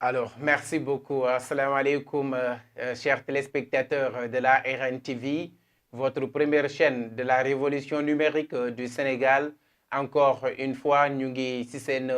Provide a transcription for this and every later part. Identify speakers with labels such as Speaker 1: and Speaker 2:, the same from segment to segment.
Speaker 1: Alors, merci beaucoup. Assalamu alaikum, chers téléspectateurs de la RNTV, votre première chaîne de la révolution numérique du Sénégal. Encore une fois, ñu ngi ci seen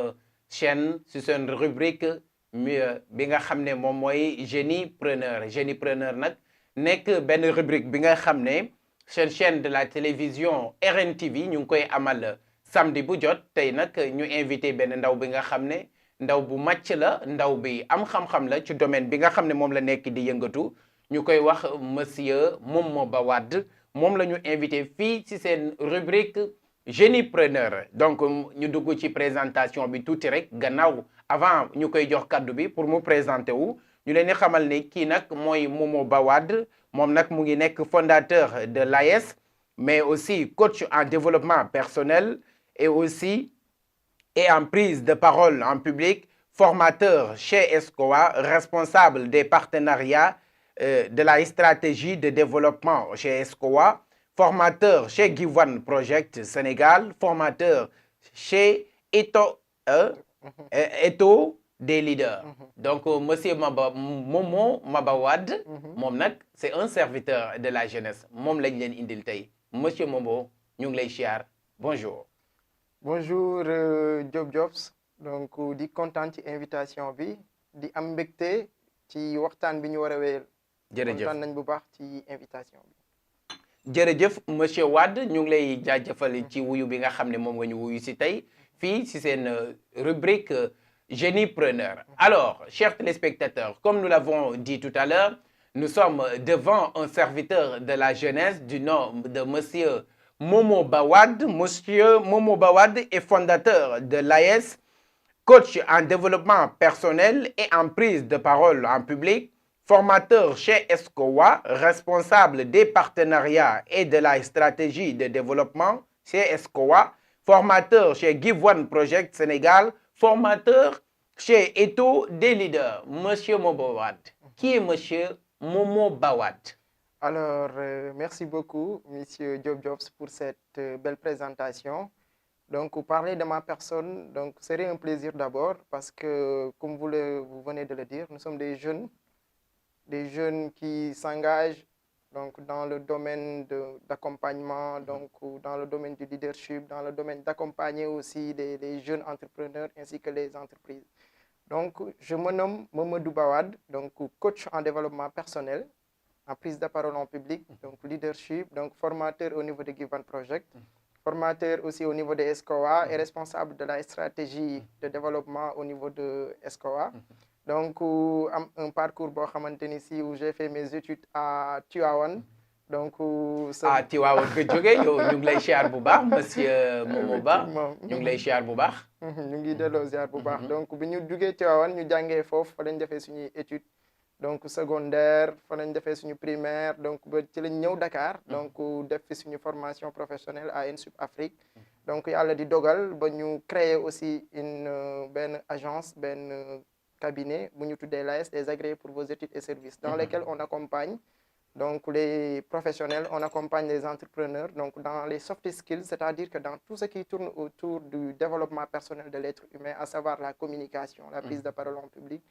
Speaker 1: chaîne, ci seen rubrique bi nga xam ne moom mooy géniepreneur. Géniepreneur nag nekk benn rubrique bi nga xam ne seen chaîne de la télévision RNTV ñu ngi koy amal samedi bu jot tey nag ñu invité benn ndaw bi nga xam ne ndaw bu màcc la ndaw bi am xam-xam la ci domaine bi nga xam ne moom la nekk di yëngatu ñu koy wax monsieur Momo Ba Wade moom la ñu invité fii ci seen rubrique géniepreneur donc ñu dugg ci présentation bi tuuti rek gannaaw avant ñu koy jox kaddu bi pour mu présenter wu ñu leen di xamal ne kii nag mooy Momo Ba Wade moom nag mu ngi nekk fondateur de l'AES mais aussi coach en développement personnel et aussi et en prise de parole en public, formateur chez ESCOA, responsable des partenariats de la stratégie de développement chez ESCOA, formateur chez Give One Project Sénégal, formateur chez Eto des leaders. Donc, monsieur Momo Ba Wade, moom nag c'est un serviteur de la jeunesse moom lañ leen indil tey monsieur Momo ñu ngi lay siyaar bonjour.
Speaker 2: Bonjour Diop Jobs donc di kontaan ci invitation bi di am mbégte ci waxtaan bi ñu war a wéyal.
Speaker 1: jërëjëf
Speaker 2: kontaan nañ bu baax ci invitation bi.
Speaker 1: jërëjëf monsieur Wade ñu ngi lay jaajëfal ci wuyu bi nga xam ne moom nga ñu wuyu si tey fii si seen rubrique géniepreneur. Alors, chers téléspectateurs, comme nous l'avons dit tout à l'heure, nous sommes devant un serviteur de la jeunesse du nom de monsieur Momo Ba Wade. Monsieur Momo Ba Wade est fondateur de l'AES, coach en développement personnel et en prise de parole en public, formateur chez ESCOA, responsable des partenariats et de la stratégie de développement chez ESCOA, formateur chez Give One Project Sénégal, formateur chez Eto des leaders. Monsieur Momo Ba Wade. Qui est monsieur Momo Ba Wade?
Speaker 2: Alors, merci beaucoup, monsieur Diop Jobs, pour cette belle présentation. Donc, pour parler de ma personne, donc, ce serait un plaisir d'abord parce que, comme vous venez de le dire, nous sommes des jeunes qui s'engagent donc, dans le domaine d'accompagnement, donc, dans le domaine du leadership, dans le domaine d'accompagner aussi les jeunes entrepreneurs ainsi que les entreprises. Donc, je me nomme Mamadou Ba Wade, donc coach en développement personnel, en prise de parole en public, donc leadership, donc formateur au niveau de Give One Project, formateur aussi au niveau de ESCOA et responsable de la stratégie de développement au niveau de ESCOA. Donc, un parcours où j'ai fait mes études à Tivaouane. Donc,
Speaker 1: ah Tivaouane nga jógee yow ñu ngi lay siyaar bu baax monsieur Momo Ba ñu ngi lay siyaar bu baax.
Speaker 2: ñu ngi delloo ziar bu baax. Donc, bi ñu jógee Tivaouane ñu jàngee foofu fa lañ defee suñuy études. Donc secondaire fa lañ defee suñu primaire donc ba ci lañ ñëw Dakar donc def fi suñu formation professionnelle à ENSUP Afrique donc yàlla di dogal ba ñu créer aussi benn agence benn cabinet bu ñu tuddee l'AES, les agréés pour vos études et services dans lesquels on accompagne donc les professionnels, on accompagne les entrepreneurs donc dans les soft skills, c'est-à-dire que dans tout ce qui tourne autour du développement personnel de l'être humain, à savoir la communication, la prise de parole en public,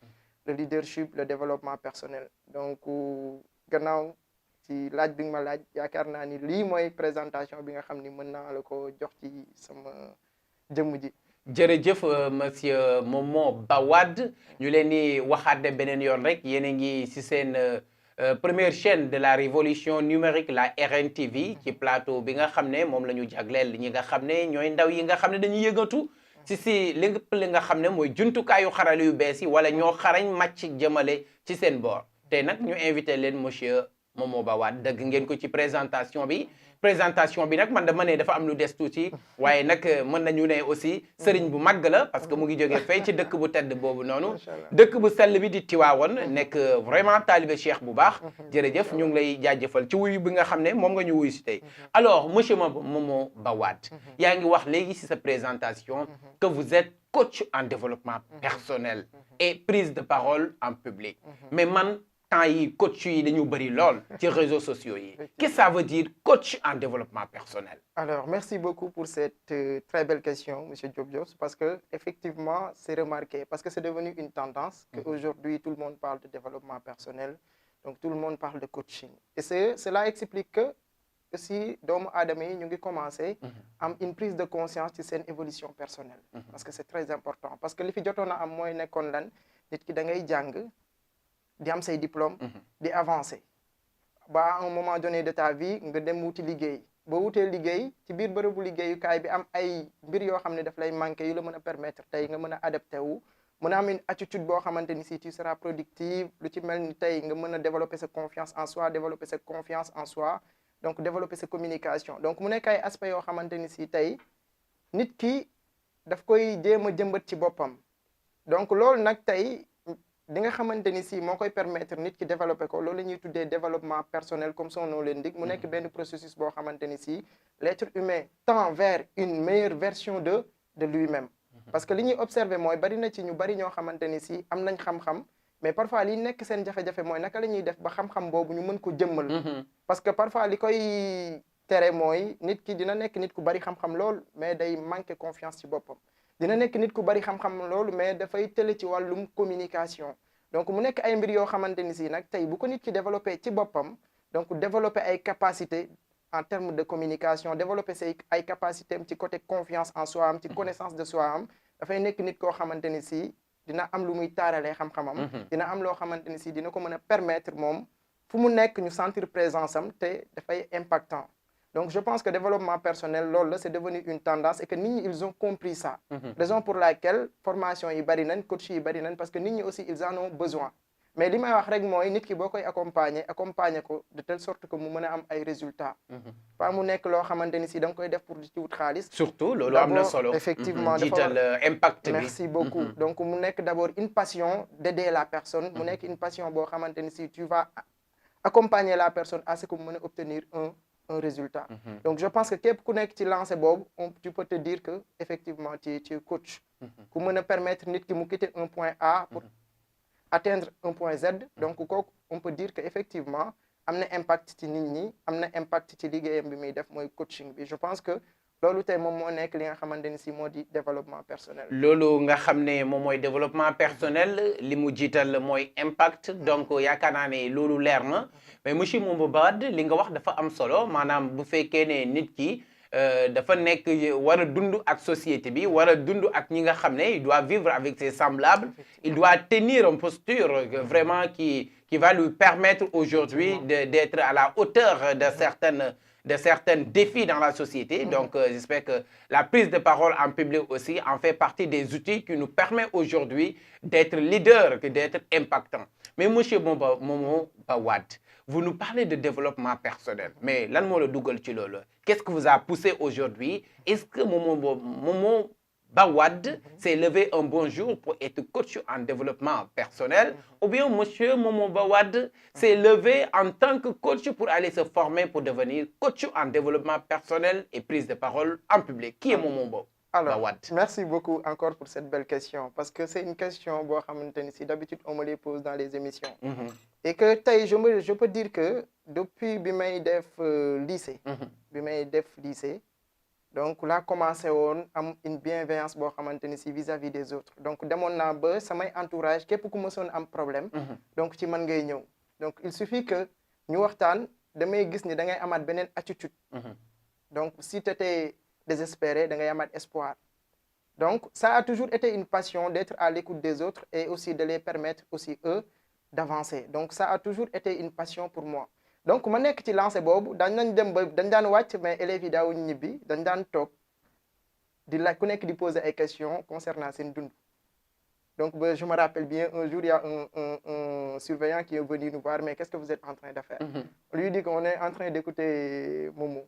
Speaker 2: le leadership, le développement personnel. Donc gannaaw ci laaj bi nga ma laaj yaakaar naa ni lii mooy présentation bi nga xam ni mën naa la ko jox ci sama jëmm ji.
Speaker 1: jërëjëf monsieur Momo Ba Wade ñu leen di waxaat de beneen yoon rek yéen a ngi ci seen première chaîne de la révolution numérique la RNTV ci plateau bi nga xam ne moom la ñu jagleel ñi nga xam ne ñooy ndaw yi nga xam ne dañuy yëngatu si lépp li nga xam ne mooy jumtukaayu xarale yu bees yi wala ñoo xarañ màcc jëmale ci seen boor tey nag ñu invité leen monsieur Momo Ba Wade dëgg ngeen ko ci présentation bi nag man dama ne dafa am lu des tuuti waaye nag mën nañu ne aussi sëriñ bu màgg la parce que mu ngi jógee fay ci dëkk bu tedd boobu noonu dëkk bu sell bi di Tiwaawoon nekk vraiment taalibe cheikh bu baax jërëjëf ñu ngi lay jaajëfal ci wuyu bi nga xam ne moom nga ñu wuyu si tey alors monsieur Momo Ba Wade yaa ngi wax léegi si sa présentation que vous êtes coach en développement personnel et prise de parole en public mais man temps yi coach yi dañu bëri lool ci réseaux sociaux yi. Qu'est-ce que ça veut dire coach en développement personnel?
Speaker 2: Alors, merci beaucoup pour cette très belle question, Monsieur Diop Diop, parce que effectivement, c'est remarqué, parce que c'est devenu une tendance qu'aujourd'hui, tout le monde parle de développement personnel, donc tout le monde parle de coaching. Et cela explique que aussi, doomu aadama yi ñu ngi commencé am une prise de conscience ci seen évolution personnelle. Parce que c'est très important. Parce que li fi jotoon a am mooy nekkoon lan nit ki da ngay jàng di am say diplôme di avancer ba à un moment donné de ta vie nga dem wuti liggéey boo wutee liggéey ci biir bërëbu liggéeyukaay bi am ay mbir yoo xam ne daf lay manqué yu la mën a permettre tey nga mën a adapté wu mën a am une attitude boo xamante ni si tu seras productive lu ci mel ni tey nga mën a développer sa confiance en soi développer sa confiance en soi donc développer sa communication donc mu nekk ay aspects yoo xamante ni si tey nit ki daf koy jéem a jëmbat ci boppam donc loolu nag tey li nga xamante ni si moo koy permettre nit ki développer ko loolu la ñuy tuddee développement personnel comme son nom l'indique mu nekk benn processus boo xamante ni si l'être humain tend vers une meilleure version de lui-même parce que li ñuy observer mooy bari na ci ñu bari ñoo xamante ni si am nañ xam-xam mais parfois li nekk seen jafe-jafe mooy naka la ñuy def ba xam-xam boobu ñu mën ko jëmmal parce que parfois li koy tere mooy nit ki dina nekk nit ku bari xam-xam lool mais day manquer confiance ci boppam dina nekk nit ku bari xam-xam loolu mais dafay tële ci wàllum communication donc mu nekk ay mbir yoo xamante ni si nag tey bu ko nit ki développé ci boppam donc développer ay capacités en termes de communication développer say ay capacités am ci côté confiance en soi am ci connaissance de soi am dafay nekk nit koo xamante ni si dina am lu muy taaralee xam-xamam dina am loo xamante ni si dina ko mën a permettre moom fu mu nekk ñu sentir présence am te dafay impactant donc je pense que développement personnel loolu la c'est devenu une tendance et que nit ñi ils ont compris ça raison pour laquelle formation yi bari nañ coach yi bari nañ parce que nit ñi aussi ils en ont besoin mais li may wax rek mooy nit ki boo koy accompagner ko de telle sorte que mu mën a am ay résultats pas mu nekk loo xamante ni si da nga koy def pour di ci wut xaalis
Speaker 1: surtout loolu am na solo
Speaker 2: effectivement
Speaker 1: jiital impact bi
Speaker 2: merci beaucoup donc mu nekk d'abord une passion d'aider la personne mu nekk une passion boo xamante ni si tu vas accompagner la personne à ce que mu mën a obtenir un résultat donc je pense que képp ku nekk ci lancé boobu tu peux te dire que effectivement tu es coach ku mën a permettre nit ki mu quitter un point A pour atteindre un point Z donc kooku on peut dire que effectivement am na impact ci nit ñi am na impact ci liggéeyam bi muy def mooy coaching bi je pense que loolu tey moom moo nekk li nga xamante ni si moo di développement personnel.
Speaker 1: loolu nga xam ne moom mooy développement personnel li mu jiital mooy impact donc yaakaar naa ne loolu leer na mais monsieur Momo Bad li nga wax dafa am solo maanaam bu fekkee ne nit ki dafa nekk war a dund ak société bi war a dund ak ñi nga xam ne il doit vivre avec ses semblables il doit tenir une posture vraiment qui va lui permettre aujourd'hui d'être à la hauteur de certains défis dans la société. Donc, j'espère que la prise de parole en public aussi en fait partie des outils qui nous permettent aujourd'hui d'être leader, d'être impactant. Mais monsieur Momo Bawad, vous nous parlez de développement personnel. Mais lan moo la dugal ci loolu qu'est-ce qui vous a poussé aujourd'hui? Est-ce que Momo Bawad s'est levé un bon jour pour être coach en développement personnel ou bien monsieur Momo Bawad s'est levé en tant que coach pour aller se former pour devenir coach en développement personnel et prise de parole en public? Qui est Momo Bawad?
Speaker 2: Merci beaucoup encore pour cette belle question parce que c'est une question boo xamante ni si d'habitude on me les pose dans les émissions et que tey je peux dire que depuis bi may def lycée donc là commencé woon am une bienveillance boo xamante ni si vis-à-vis des autres donc demoon naa ba samay entourage képp ku mësoon am problème donc ci man ngay ñëw donc il suffit que ñu waxtaan damay gis ni da ngay amaat beneen attitude donc si tu étais désespéré da ngay amaat espoir donc ça a toujours été une passion d'être à l'écoute des autres et aussi de les permettre aussi eux d'avancer donc ça a toujours été une passion pour moi donc ma nekk ci lancé boobu dañ daan wàcc mais élèves yi daawuñu ñibbi dañ daan toog di laaj ku nekk di poser ay questions concernant seen dund donc je me rappelle bien un jour il y a un surveillant qui est venu nous voir mais qu'est-ce que vous êtes en train de faire on lui dit qu'on est en train d'écouter Momo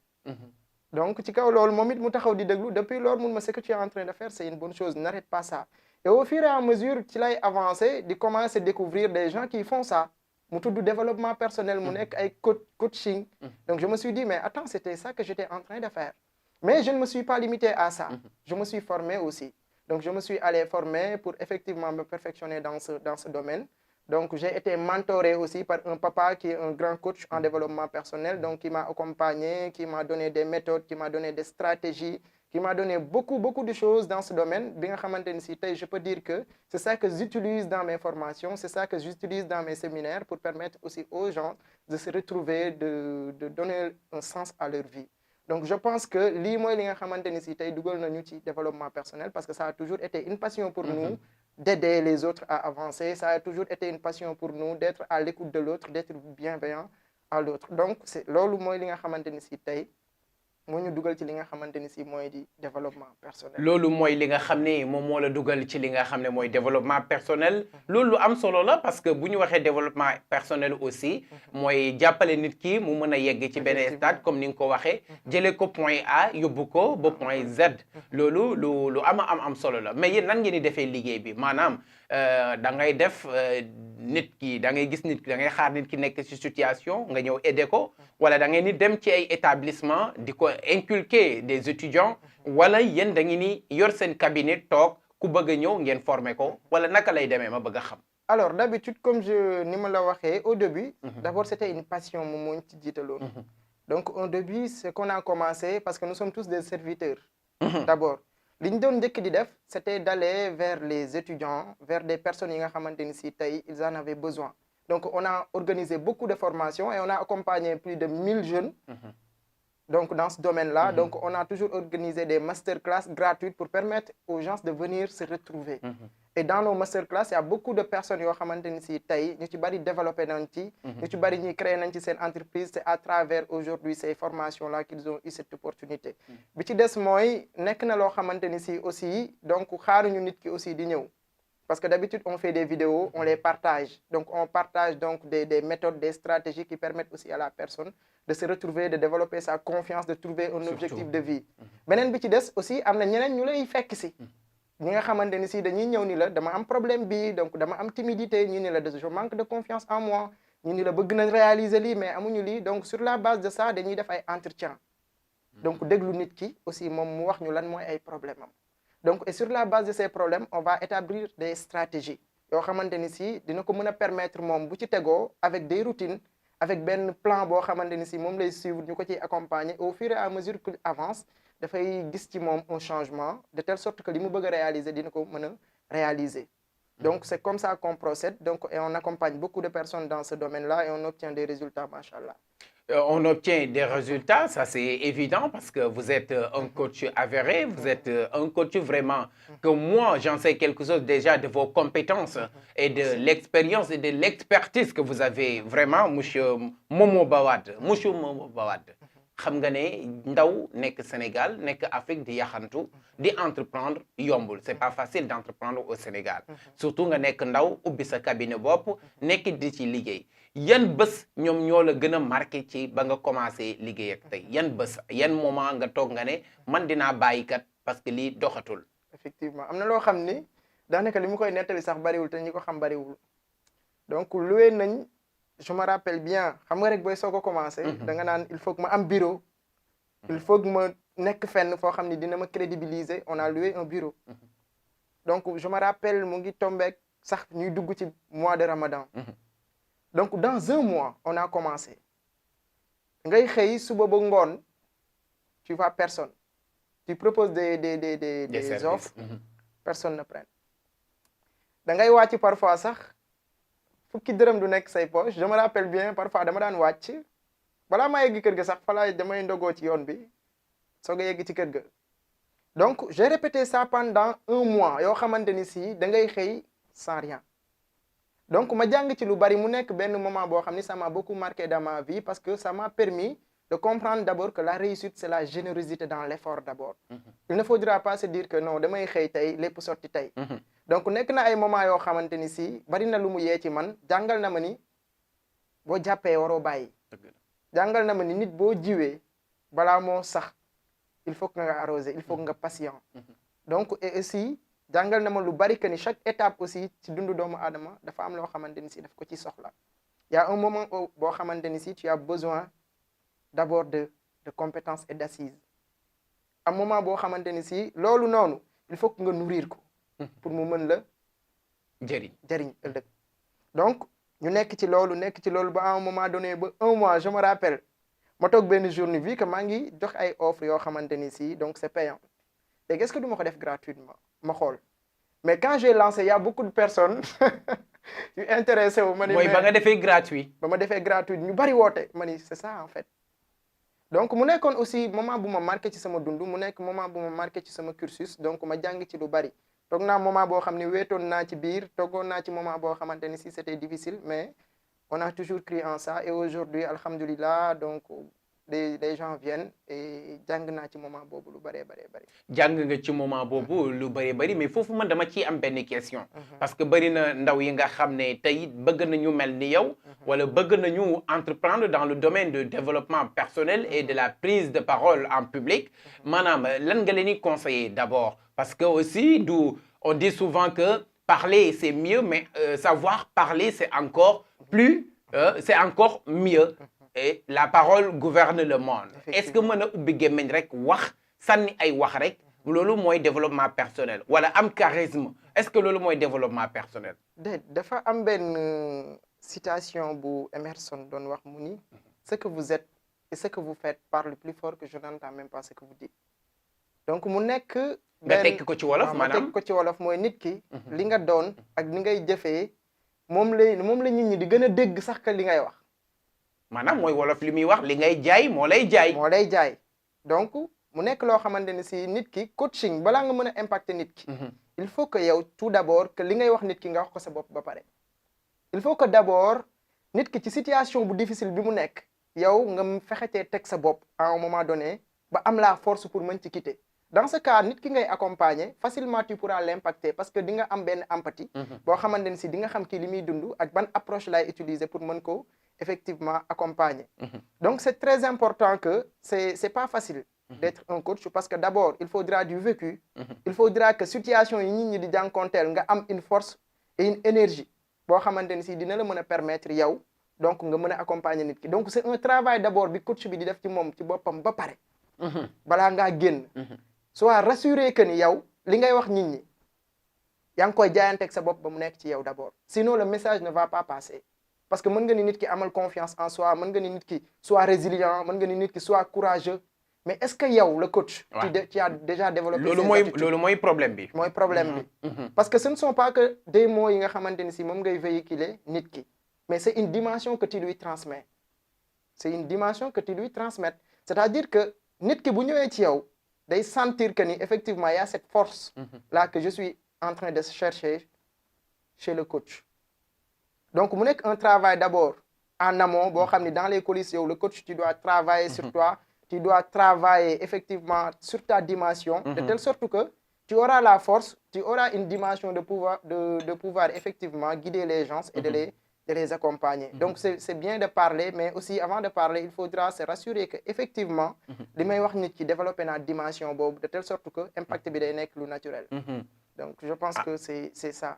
Speaker 2: donc ci kaw loolu moom it mu taxaw di déglu depuis loolu mun ma ce que tu es en train de faire c'est une bonne chose n'arrête pas ça et au fur et à mesure ci lay avancer di commencer découvrir des gens qui font ça mu tudd développement personnel mu nekk ay coaching donc je me suis dit mais attends c'était ça que j'étais en train de faire mais je ne me suis pas limité à ça je me suis formé aussi donc je me suis allé former pour effectivement me perfectionner dans ce domaine Donc, j'ai été mentoré aussi par un papa qui est un grand coach en développement personnel, donc qui m'a accompagné, qui m'a donné des méthodes, qui m'a donné des stratégies, qui m'a donné beaucoup de choses dans ce domaine. Bien que je peux dire que c'est ça que j'utilise dans mes formations, c'est ça que j'utilise dans mes séminaires pour permettre aussi aux gens de se retrouver, de donner un sens à leur vie. Donc, je pense que lii mooy li nga xamante ni si tey dugal nañu ci développement personnel parce que ça a toujours été une passion pour nous d'aider les autres à avancer. Ça a toujours été une passion pour nous d'être à l'écoute de l'autre, d'être bienveillant à l'autre. Donc, c'est loolu mooy li nga xamante ni si tey moo ñu dugal ci li nga xamante ni si mooy di développement personnel.
Speaker 1: loolu mooy li nga xam ne moom moo la dugal ci li nga xam ne mooy développement personnel loolu lu am solo la parce que bu ñu waxee développement personnel aussi mooy jàppale nit ki mu mën a yegg ci benn stade comme ni nga ko waxee jëlee ko point A yóbbu ko ba point Z loolu lu am solo la mais yéen nan ngeen di defee liggéey bi maanaam da ngay def nit ki da ngay gis nit ki da ngay xaar nit ki nekk ci situation nga ñëw aider ko wala da ngay ni dem ci ay établissement di ko inculquer des étudiants wala yéen da ngeen ni yor seen cabinet toog ku bëgg a ñëw ngeen former ko wala naka lay demee ma bëgg a xam.
Speaker 2: Alors d'habitude comme ni ma la waxee au début d'abord c'était une passion moom moo ñu ci jiitaloon donc au début c'est qu'on a commencé parce que nous sommes tous des serviteurs d'abord li ñu doon njëkk di def c'était d'aller vers les étudiants vers des personnes yi nga xamante ni si tey ils en avaient besoin donc on a organisé beaucoup de formations et on a accompagné plus de 1000 jeunes donc dans ce domaine-là donc on a toujours organisé des masterclass gratuites pour permettre aux gens de venir se retrouver et dans nos masterclass il y a beaucoup de personnes yoo xamante ni si tey ñu ci bari développé nañ ci ñu ci bari ñuy créé nañ ci seen entreprise c'est à travers aujourd'hui ces formations-là qu'ils ont eu cette opportunité bi ci des mooy nekk na loo xamante ni si aussi donc xaaruñu nit ki aussi di ñëw parce que d'habitude on fait des vidéos on les partage donc on partage donc des méthodes des stratégies qui permettent aussi à la personne de se retrouver de développer sa confiance de trouver un objectif de vie beneen bi ci des aussi am na ñeneen ñu lay fekk si ñi nga xamante ni si dañuy ñëw ni la dama am problème bi donc dama am timidité ñi ni la je manque de confiance en moi ñi ni la bëgg na réaliser lii mais amuñu lii donc sur la base de ça dañuy def ay entretien donc déglu nit ki aussi moom mu wax ñu lan mooy ay problème am donc et sur la base de ces problèmes on va établir des stratégies yoo xamante ni si dina ko mën a permettre moom bu ci tegoo avec des routines avec benn plan boo xamante ni si moom lay suivre ñu ko ciy accompagner au fur et à mesure qu'il avance dafay gis ci moom un changement de telle sorte que li mu bëgg a réaliser dina ko mën a réaliser donc c'est comme ça qu'on procède donc et on accompagne beaucoup de personnes dans ce domaine-là et on obtient des résultats machallah.
Speaker 1: On obtient des résultats, ça c'est évident parce que vous êtes un coach avéré, vous êtes un coach vraiment que moi j'en sais quelque chose déjà de vos compétences et de l'expérience et de l'expertise que vous avez vraiment monsieur Momo Bawad. Monsieur Momo Bawad, xam nga ne ndaw nekk Sénégal nekk Afrique di yaxantu di entreprendre yombul c'est pas facile d'entreprendre au Sénégal surtout nga nekk ndaw ubbi sa cabinet bopp nekk di ci liggéey. yan bés ñoom ñoo la gën a marqué ci ba nga commencé liggéey ak tey yan bés yan moment nga toog nga ne man dinaa bàyyi kat parce que lii doxatul.
Speaker 2: effectivement am na loo xam ni daanaka li mu koy nettali sax bariwul te ñi ko xam bariwul donc loué nañ je me rappelle bien xam nga rek booy soog a commencé. da nga naan il faut que ma am bureau. il faut que ma nekk fenn foo xam ni dina ma crédibiliser on a loué un bureau. donc je me rappelle mu ngi tombeek sax ñuy dugg ci mois de Ramadan. donc dans un mois on a commencé ngay xëy suba ba ngoon tu vois personne tu proposes des offres personne ne prend da ngay wàcc parfois sax fukki dërëm du nekk say poche je me rappelle bien parfois dama daan wàcc balaa maa yegg kër ga sax falaa damay ndogoo ci yoon bi soog a yegg ci kër ga donc j'ai répété ça pendant un mois yoo xamante ni si da ngay xëy sans rien. donc ma jàng ci lu bari mu nekk benn moment boo xam ni ça m'a beaucoup marqué dans ma vie parce que ça m'a permis de comprendre d'abord que la réussite c'est la générosité dans l'effort d'abord. il ne faudra pas se dire que non damay xëy tey lépp sotti tey. donc nekk na ay moment yoo xamante ni si bari na lu mu yee ci man jàngal na ma ni boo jàppee waroo bàyyi. jàngal na ma ni nit boo jiwee balaa moo sax il faut que nga arroser il faut que nga patient. donc et aussi. jàngal na ma lu bari que ni chaque étape aussi ci dundu doomu aadama dafa am loo xamante ni si daf ko ci soxla y a un moment boo xamante ni si tu as besoin d'abord de compétences et d'assises am moment boo xamante ni si loolu noonu il faut que nga nourrir ko pour mu mën la jëriñ ëllëg donc ñu nekk ci loolu ba à un moment donné ba 1 mois je me rappelle ma toog benn journée vu que maa ngi jox ay offres yoo xamante ni si donc c'est payant léegi est-ce que du ma ko def gratuitement ma xool mais quand j'ai lancé y a beaucoup de personnes yu intéressé wu ma ni
Speaker 1: mooy ba nga defee gratuit.
Speaker 2: ba ma defee gratuit ñu bari woote ma ni c'est ça en fait donc mu nekkoon aussi moment bu ma marqué ci sama dund mu nekk moment bu ma marqué ci sama cursus donc ma jàng ci lu bari toog naa moment boo xam ne wéetoon naa ci biir toogoon naa ci moment boo xamante ni si c'était difficile mais on a toujours cru en ça et aujourd'hui alhamdulillah donc les gens viennent et jàng naa ci moment boobu lu bëree bari.
Speaker 1: jàng nga ci moment boobu lu bari mais foofu man dama ciy am benn question. parce que bëri na ndaw yi nga xam ne tey bëgg nañu mel ni yow. wala bëgg nañu entreprendre dans le domaine du développement personnel et de la prise de parole en public. maanaam lan nga leen di conseiller d'abord parce que aussi on dit souvent que parler c'est mieux mais savoir parler c'est encore mieux. Et la parole gouverne le monde. Est-ce que mën a ubbi gémmiñ rek wax sànni ay wax rek loolu mooy développement personnel wala am charisme est-ce que loolu mooy développement personnel.
Speaker 2: dafa am benn citation bu Emerson doon wax mu ni ce que vous êtes et ce que vous faites parle plus fort que je n'entends même pas ce que vous dites donc mu nekk.
Speaker 1: nga tekki ko ci wolof maanaam
Speaker 2: nga tekki ko ci wolof mooy nit ki. li nga doon ak li ngay jëfee moom la nit ñi di gën a dégg sax que li ngay wax.
Speaker 1: maanaam mooy wolof li muy wax li ngay jaay moo lay jaay.
Speaker 2: donc mu nekk loo xamante ne si nit ki coaching balaa nga mën a impacter nit ki. il faut que yow tout d'abord que li ngay wax nit ki nga wax ko sa bopp ba pare. il faut que d'abord nit ki ci situation bu difficile bi mu nekk yow nga fexetee teg sa bopp à un moment donné ba am la force pour mën ci quitter. dans ce cas nit ki ngay accompagner facilement tu pourras l'impacter parce que di nga am benn empathie. boo xamante ne si di nga xam kii li muy dund ak ban approche lay utiliser pour mën ko effectivement accompagner. Donc c'est très important que c'est pas facile d'être un coach parce que d'abord il faudra du vécu. Il faudra que situation yi nit ñi di jànkonteel nga am une force et une énergie boo xamante ne si dina la mën a permettre yow donc nga mën a accompagner nit ki donc c'est un travail d'abord bi coach bi di def ci moom ci boppam ba pare. balaa ngaa génn. soit rassurer que ni yow li ngay wax nit ñi yaa ngi koy jaayanteeg sa bopp ba mu nekk ci yow d'abord sinon le message ne va pas passer parce que mën nga ni nit ki amal confiance en soi mën nga ni nit ki soit résilient mën nga ni nit ki soit courageux mais est-ce que yow le coach. tu as déjà développé.
Speaker 1: loolu mooy problème bi.
Speaker 2: mooy problème bi. parce que ce ne sont pas que des mots yi nga xamante ni si moom ngay véhiculer nit ki mais c'est une dimension que tu lui transmets c'est-à-dire que nit ki bu ñëwee ci yow. day sentir que ni effectivement il y a cette force là que je suis en train de chercher chez le coach donc mu nekk un travail d'abord en amont boo xam ni dans les coulisses yow le coach tu dois travailler sur toi tu dois travailler effectivement sur ta dimension de telle sorte que tu auras la force tu auras une dimension de pouvoir effectivement guider les gens et de les accompagner. Donc c'est bien de parler mais aussi avant de parler il faudra se rassurer que effectivement li may wax nit ki développer na dimension boobu de telle sorte que impact bi day nekk lu naturel. Donc je pense que c'est ça.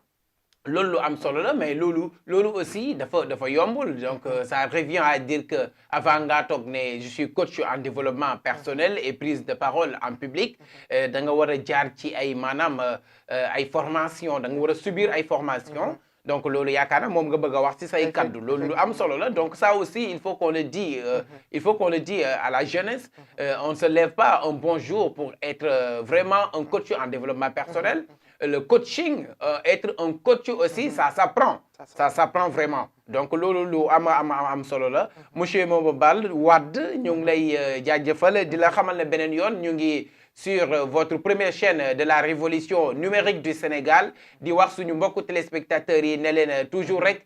Speaker 1: loolu lu am solo la mais loolu aussi dafa yombul donc ça revient à dire que avant ngaa toog ne je suis coach en développement personnel et prise de parole en public da nga war a jaar ci ay maanaam ay formation da nga war a subir ay formation donc loolu yaakaar naa moom nga bëgg a wax ci say kaddu loolu lu am solo la donc ça aussi il faut qu'on le dit à la jeunesse on ne se lève pas un bon jour pour être vraiment un coach en développement personnel. Le coaching être un coach aussi ça s'apprend vraiment donc loolu lu am solo la monsieur Mobobal Wade ñu ngi lay jaajëfal di la xamal ne beneen yoon ñu ngi sur votre première chaîne de la révolution numérique du Sénégal di wax suñu mbokku téléspectateurs yi ne leen toujours rek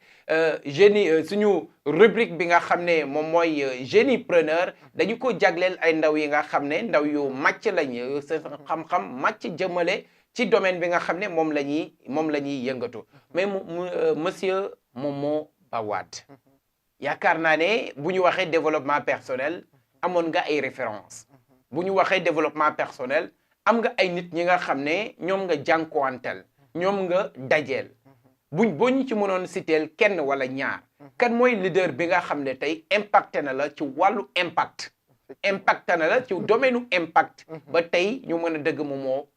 Speaker 1: génie suñu rubrique bi nga xam ne moom mooy géniepreneur dañu ko jagleel ay ndaw yi nga xam ne ndaw yu màcc lañ seen xam-xam màcc jëmale ci domaine bi nga xam ne moom la ñuy yëngatu mais monsieur Momo Ba Wade yaakaar naa ne bu ñu waxee développement personnel amoon nga ay références bu ñu waxee développement personnel am nga ay nit ñi nga xam ne ñoom nga jànkuwanteel ñoom nga dajeel boo ñu ci mënoon citeel kenn wala ñaar kan mooy leader bi nga xam ne tey impacté na la ci wàllu impacté na la ci domaine u impact ba tey ñu mën a dëgg Momo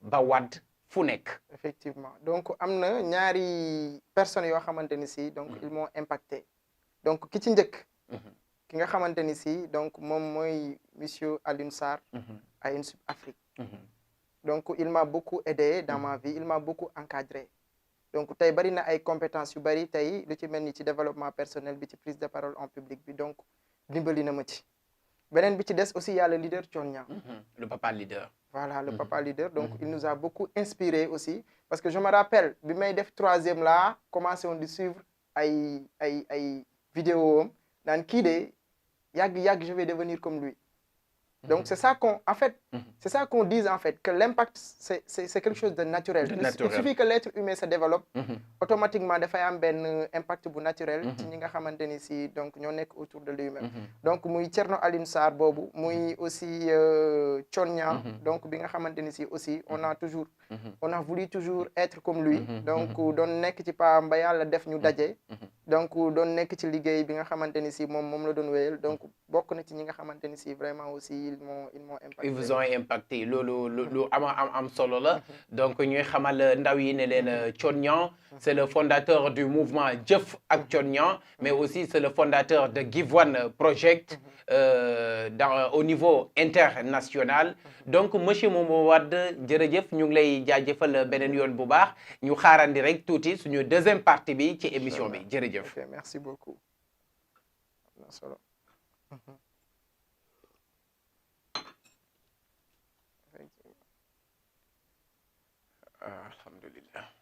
Speaker 1: Ba Wade fu nekk.
Speaker 2: Effectivement donc am na ñaari personnes yoo xamante ni si donc ils m'ont impacté donc ki ci njëkk. ki nga xamante ni si donc moom mooy monsieur Alioune Sarr. à INSUP Afrique. donc il m'a beaucoup aidé dans ma vie il m'a beaucoup encadré. donc tey bari na ay compétences yu bari tey lu ci mel ni ci développement personnel bi ci prise de parole en public bi donc dimbali na ma ci. beneen bi ci des aussi y a le leader Thione Niang.
Speaker 1: le papa leader.
Speaker 2: voilà le papa leader donc il nous a beaucoup inspiré aussi parce que je me rappelle bi may def 3e là commencé woon di suivre ay vidéo am naan kii de yàgg je vais devenir comme lui. donc c'est ça qu'on en fait c'est ça qu'on dise en fait que l'impact c'est quelque chose de naturel. Il suffit que l'être humain se développe automatiquement dafay am benn impact bu naturel ci ñi nga xamante ni si donc ñoo nekk autour de lui-même. donc muy Thierno Alioune Sarr boobu muy aussi Thione Niang donc bi nga xamante ni si aussi on a voulu toujours être comme lui. donc doon nekk ci paam ba yàlla def ñu daje. donc doon nekk ci liggéey bi nga xamante ni si moom la doon wéyal donc bokk na ci ñi nga xamante ni si vraiment aussi ils m'ont impacté.
Speaker 1: ils vous ont impacté loolu lu am solo la. donc ñuy xamal ndaw yi ne leen Thione Niang c'est le fondateur du mouvement Jëf ak Thione Niang mais aussi c'est le fondateur de Give One Project au niveau international. donc monsieur Momo Wade jërëjëf ñu ngi lay jaajëfal beneen yoon bu baax ñu xaarandi rek tuuti suñu deuxième partie bi ci émission bi jërëjëf.
Speaker 2: ok merci beaucoup.
Speaker 1: alhamdulillah.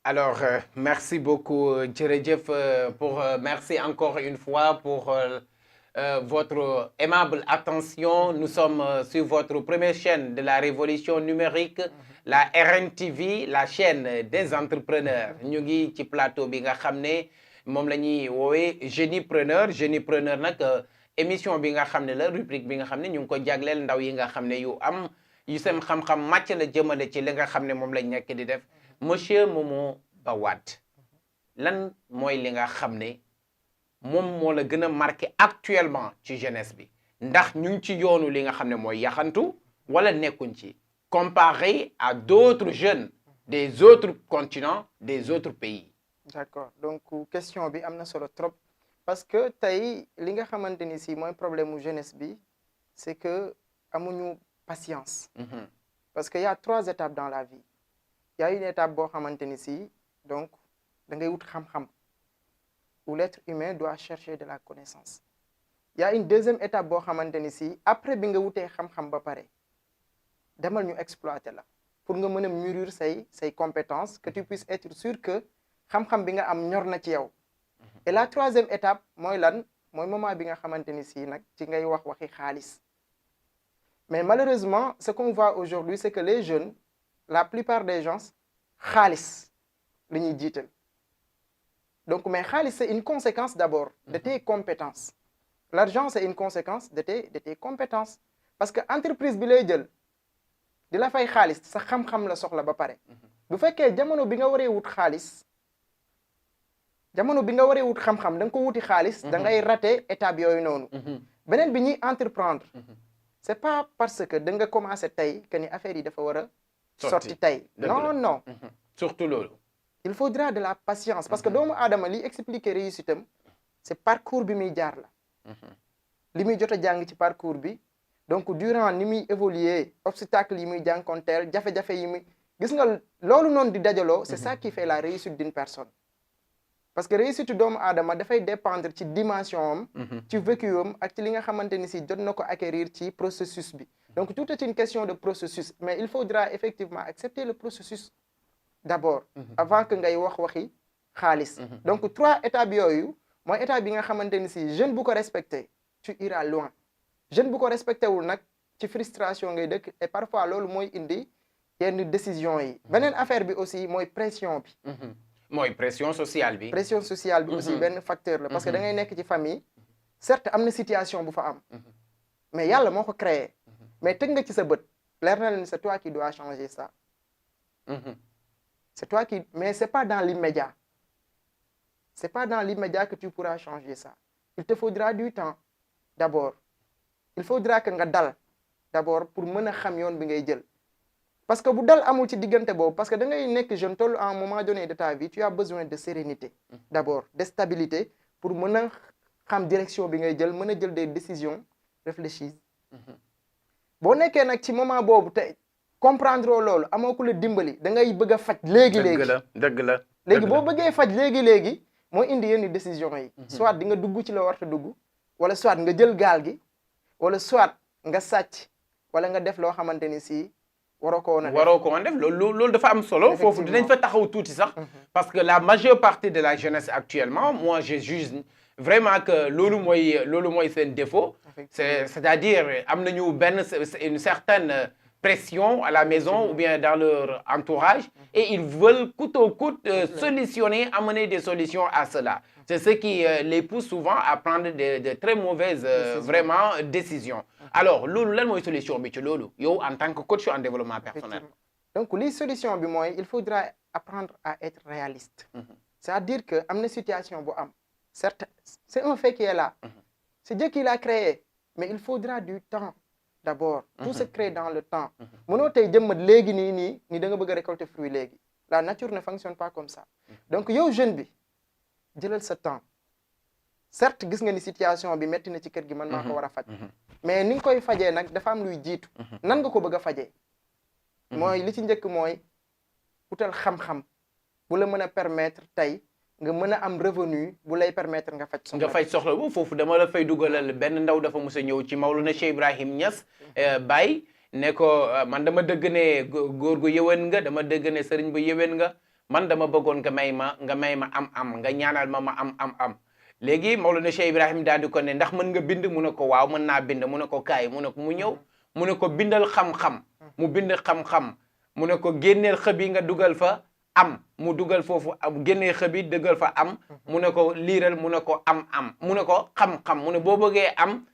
Speaker 1: Alors, merci beaucoup, jërëjëf, merci encore une fois pour votre aimable attention. Nous sommes sur votre première chaîne de la révolution numérique, la RNTV, la chaîne des entrepreneurs. Ñu ngi ci plateau bi nga xam ne moom la ñuy woowee Géniepreneur nag émission bi nga xam ne la rubrique bi nga xam ne ñu ngi ko jagleel ndaw yi nga xam ne yu seen xam-xam màcc la jëmale ci li nga xam ne moom lañ nekk di def. Monsieur Momo Wade lan mooy li nga xam ne moom moo la gën a marqué actuellement ci jeunesse bi ndax ñu ngi ci yoonu li nga xam ne mooy yaxantu wala nekkuñ ci comparé à d'autres jeunes des autres continents des autres pays.
Speaker 2: D'accord donc question bi am na solo trop parce que tey li nga xamante ni si mooy problème mu jeunesse bi c'est que amuñu patience. Parce que y a 3 étapes dans la vie. Il y a une étape boo xamante ni si donc da ngay wut xam-xam où l'être humain doit chercher de la connaissance. Il y a une deuxième étape boo xamante ni si après bi nga wutee xam-xam ba pare demal ñu exploiter la pour nga mën a mûrir say compétences que tu puisses être sûr que xam-xam bi nga am ñor na ci yow. Et la 3e étape mooy lan mooy moment bi nga xamante ni si nag ci ngay waxi xaalis. Mais malheureusement ce qu'on voit aujourd'hui c'est que les jeunes la plupart des gens xaalis la ñuy jiital donc mais xaalis c'est une conséquence d'abord de tes compétences. L'argent c'est une conséquence de tes compétences parce que entreprise bi lay jël di la fay xaalis sa xam-xam la soxla ba pare bu fekkee jamono bi nga waree wut xaalis jamono bi nga waree wut xam-xam da nga ko wuti xaalis da ngay raté étape yooyu noonu beneen bi ñuy entreprendre c'est pas parce que da nga commencé tey que ni affaire yi dafa war a sorti tey non
Speaker 1: surtout loolu
Speaker 2: il faudra de la patience parce que doomu aadama li expliquer réussite am c'est parcours bi muy jaar la li muy jot a jàng ci parcours bi donc durant ni muy évoluer obstacle yi muy jànkonteel jafe-jafe yi muy gis nga loolu noonu di dajaloo c'est ça qui fait la réussite d'une personne parce que réussite doomu aadama dafay dépendre ci dimension am ci vécu am ak ci li nga xamante ni si jot na ko acquérir ci processus bi donc tout est une question de processus mais il faudra effectivement accepter le processus d'abord avant que ngay waxi xaalis donc 3 étapes yooyu mooy étape bi nga xamante ni si jeune bu ko respecté tu iras loin jeune bu ko respecté wul nag ci frustration ngay dëkk et parfois loolu mooy indi yenn décision yi beneen affaire bi aussi mooy pression bi
Speaker 1: mooy pression sociale bi
Speaker 2: pression sociale bi aussi benn facteur la parce que da ngay nekk ci famille certes am na situation bu fa am mais yàlla moo ko créé mais teg nga ci sa bët leer na leen c'est toi qui dois changer ça c'est toi qui mais c'est pas dans l'immédiat c'est pas dans l'immédiat que tu pourras changer ça il te faudra du temps d'abord il faudra que nga dal d'abord pour mën a xam yoon bi ngay jël parce que bu dal amul ci diggante boobu parce que da ngay nekk jeune toll à un moment donné de ta vie tu as besoin de sérénité d'abord de stabilité pour mën a xam direction bi ngay jël mën a jël des décisions réfléchies boo nekkee nag ci moment boobu te comprendre loolu amoo ku la dimbali da ngay bëgg a faj léegi-léegi
Speaker 1: dëgg la
Speaker 2: léegi boo bëggee faj léegi-léegi mooy indi yenn décisions yi soit di nga dugg ci la warta dugg wala soit nga jël gaal gi wala soit nga sàcc wala nga def loo xamante ni si waroo ko woon
Speaker 1: def loolu dafa am solo foofu dinañ fa taxaw tuuti sax parce que la majeure partie de la jeunesse actuellement moi je juge vraiment que loolu mooy seen défaut c'est-à-dire am nañu une certaine pression à la maison ou bien dans leur entourage et ils veulent coûte que coûte solutionner, amener des solutions à cela. C'est ce qui les pousse souvent à prendre de très mauvaises vraiment décisions. Alors, loolu lan mooy solution bi ci loolu yow en tant que coach en développement personnel.
Speaker 2: Donc li solution bi mooy il faudra apprendre à être réaliste. C'est-à-dire que am na situation bu am. Certes, c'est un fait qui est là. C'est Dieu qui l'a créé, mais il faudra du temps. D'abord tout se crée dans le temps mënoo tey jëmmat léegi nii da nga bëgg a récolter fruit léegi la nature ne fonctionne pas comme ça donc yow jeune bi jëlal sa temps certes gis nga ni situation bi metti na ci kër gi man maa ko war a faj mais ni nga koy fajee nag dafa am luy jiitu nan nga ko bëgg a fajee mooy li ci njëkk mooy utal xam-xam bu la mën a permettre tey nga mën a am revenu bu lay permettre nga faj
Speaker 1: soxla bu foofu dama la fay dugalal benn ndaw dafa mos a ñëw ci Mawlana Cheikh Ibrahim Niass Baye ne ko man dama dëgg ne góor gu yëwén nga dama dëgg ne sëriñ bu yëwén nga man dama bëggoon nga may ma am nga ñaanal ma am léegi Mawlana Cheikh Ibrahim daal di ko ne ndax mën nga bind mu ne ko waaw mën naa bind mu ne ko kaay mu ne ko mu ñëw mu ne ko bindal xam-xam mu bind xam-xam mu ne ko génneel xëbi nga dugal fa am mu dugal foofu génnee xëbi dëggal fa am mu ne ko liiral mu ne ko am mu ne ko xam-xam mu ne boo bëggee am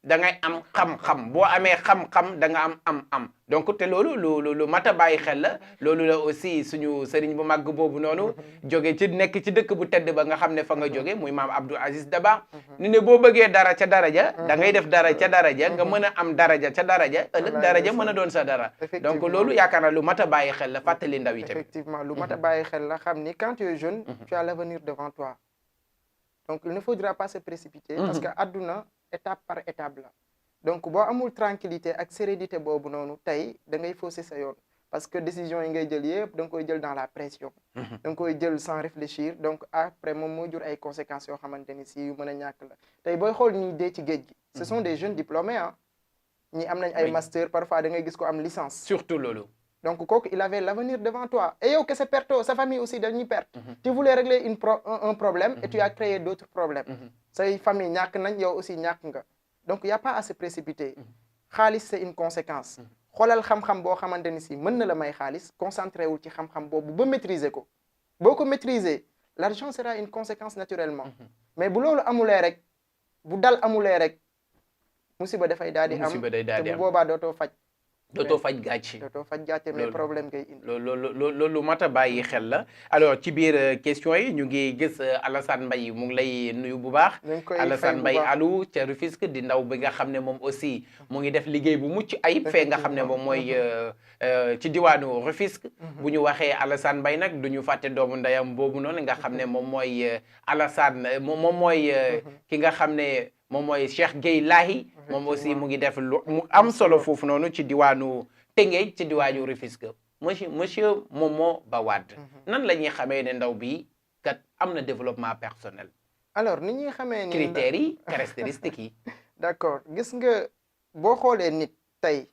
Speaker 1: da ngay am xam-xam boo amee xam-xam da nga am donc te loolu lu mat a bàyyi xel la loolu la aussi suñu sëriñ bu màgg boobu noonu jóge ci nekk ci dëkk bu tedd ba nga xam ne fa nga jóge muy maam Abdou Aziz Dabakh ni ne boo bëggee dara ca daraja da ngay def dara ca daraja nga mën a am daraja ca daraja ëllëg daraja mën a doon sa dara donc loolu yaakaar naa lu mat a bàyyi xel la fàttali ndaw yi tamit
Speaker 2: effectivement lu mat a bàyyi xel la xam ni quand tu es jeune tu as l'avenir devant toi donc il ne faudra pas se précipiter parce que adduna étape par étape la donc boo amul tranquillité ak sérénité boobu noonu tey da ngay fausser sa yoon parce que décision yi ngay jël yëpp da nga koy jël dans la pression da nga koy jël sans réfléchir donc après moom moo jur ay conséquences yoo xamante ni si yu mën a ñàkk la tey booy xool ñi dee ci géej gi ce sont des jeunes diplômés ah ñi am nañ ay master parfois da ngay gis ko am licence
Speaker 1: surtout loolu
Speaker 2: donc kooku il avait l'avenir devant toi et yow kese perto sa famille aussi dañuy perte tu voulais régler un problème et tu as créé d'autres problèmes say famille ñàkk nañ yow aussi ñàkk nga donc y a pas à se précipiter xaalis c'est une conséquence xoolal xam-xam boo xamante ni si mën na la may xaalis concentré wul ci xam-xam boobu ba maîtriser ko boo ko maîtriser l'argent sera une conséquence naturellement mais bu loolu amulee rek bu dal amulee rek musiba dafay daal di am te bu boobaa dootoo faj
Speaker 1: dootoo faj gàcce.
Speaker 2: dootoo faj gàcce mais problème ngay indi.
Speaker 1: loolu mat a bàyyi xel la alors ci biir question yi ñu ngi gis Alassane Mbaye mu ngi lay nuyu bu baax. Alassane Mbaye Alou ca Rufisque di ndaw bi nga xam ne moom aussi mu ngi def liggéey bu mucc ayib fee nga xam ne moom mooy ci diwaanu Rufisque. bu ñu waxee Alassane Mbaye nag du ñu fàtte doomu ndeyam boobu noonu nga xam ne moom mooy Alassane moom mooy ki nga xam ne moom mooy Cheikh Gueye Lahi moom aussi mu ngi def lu mu am solo foofu noonu ci diwaanu Tëngéej ci diwaanu Rufisque monsieur Momo Ba Wade nan la ñuy xamee ne ndaw bi kat am na développement personnel.
Speaker 2: alors ni ñuy xamee ni
Speaker 1: critères yi caractéristiques yi.
Speaker 2: d'accord gis nga boo xoolee nit tey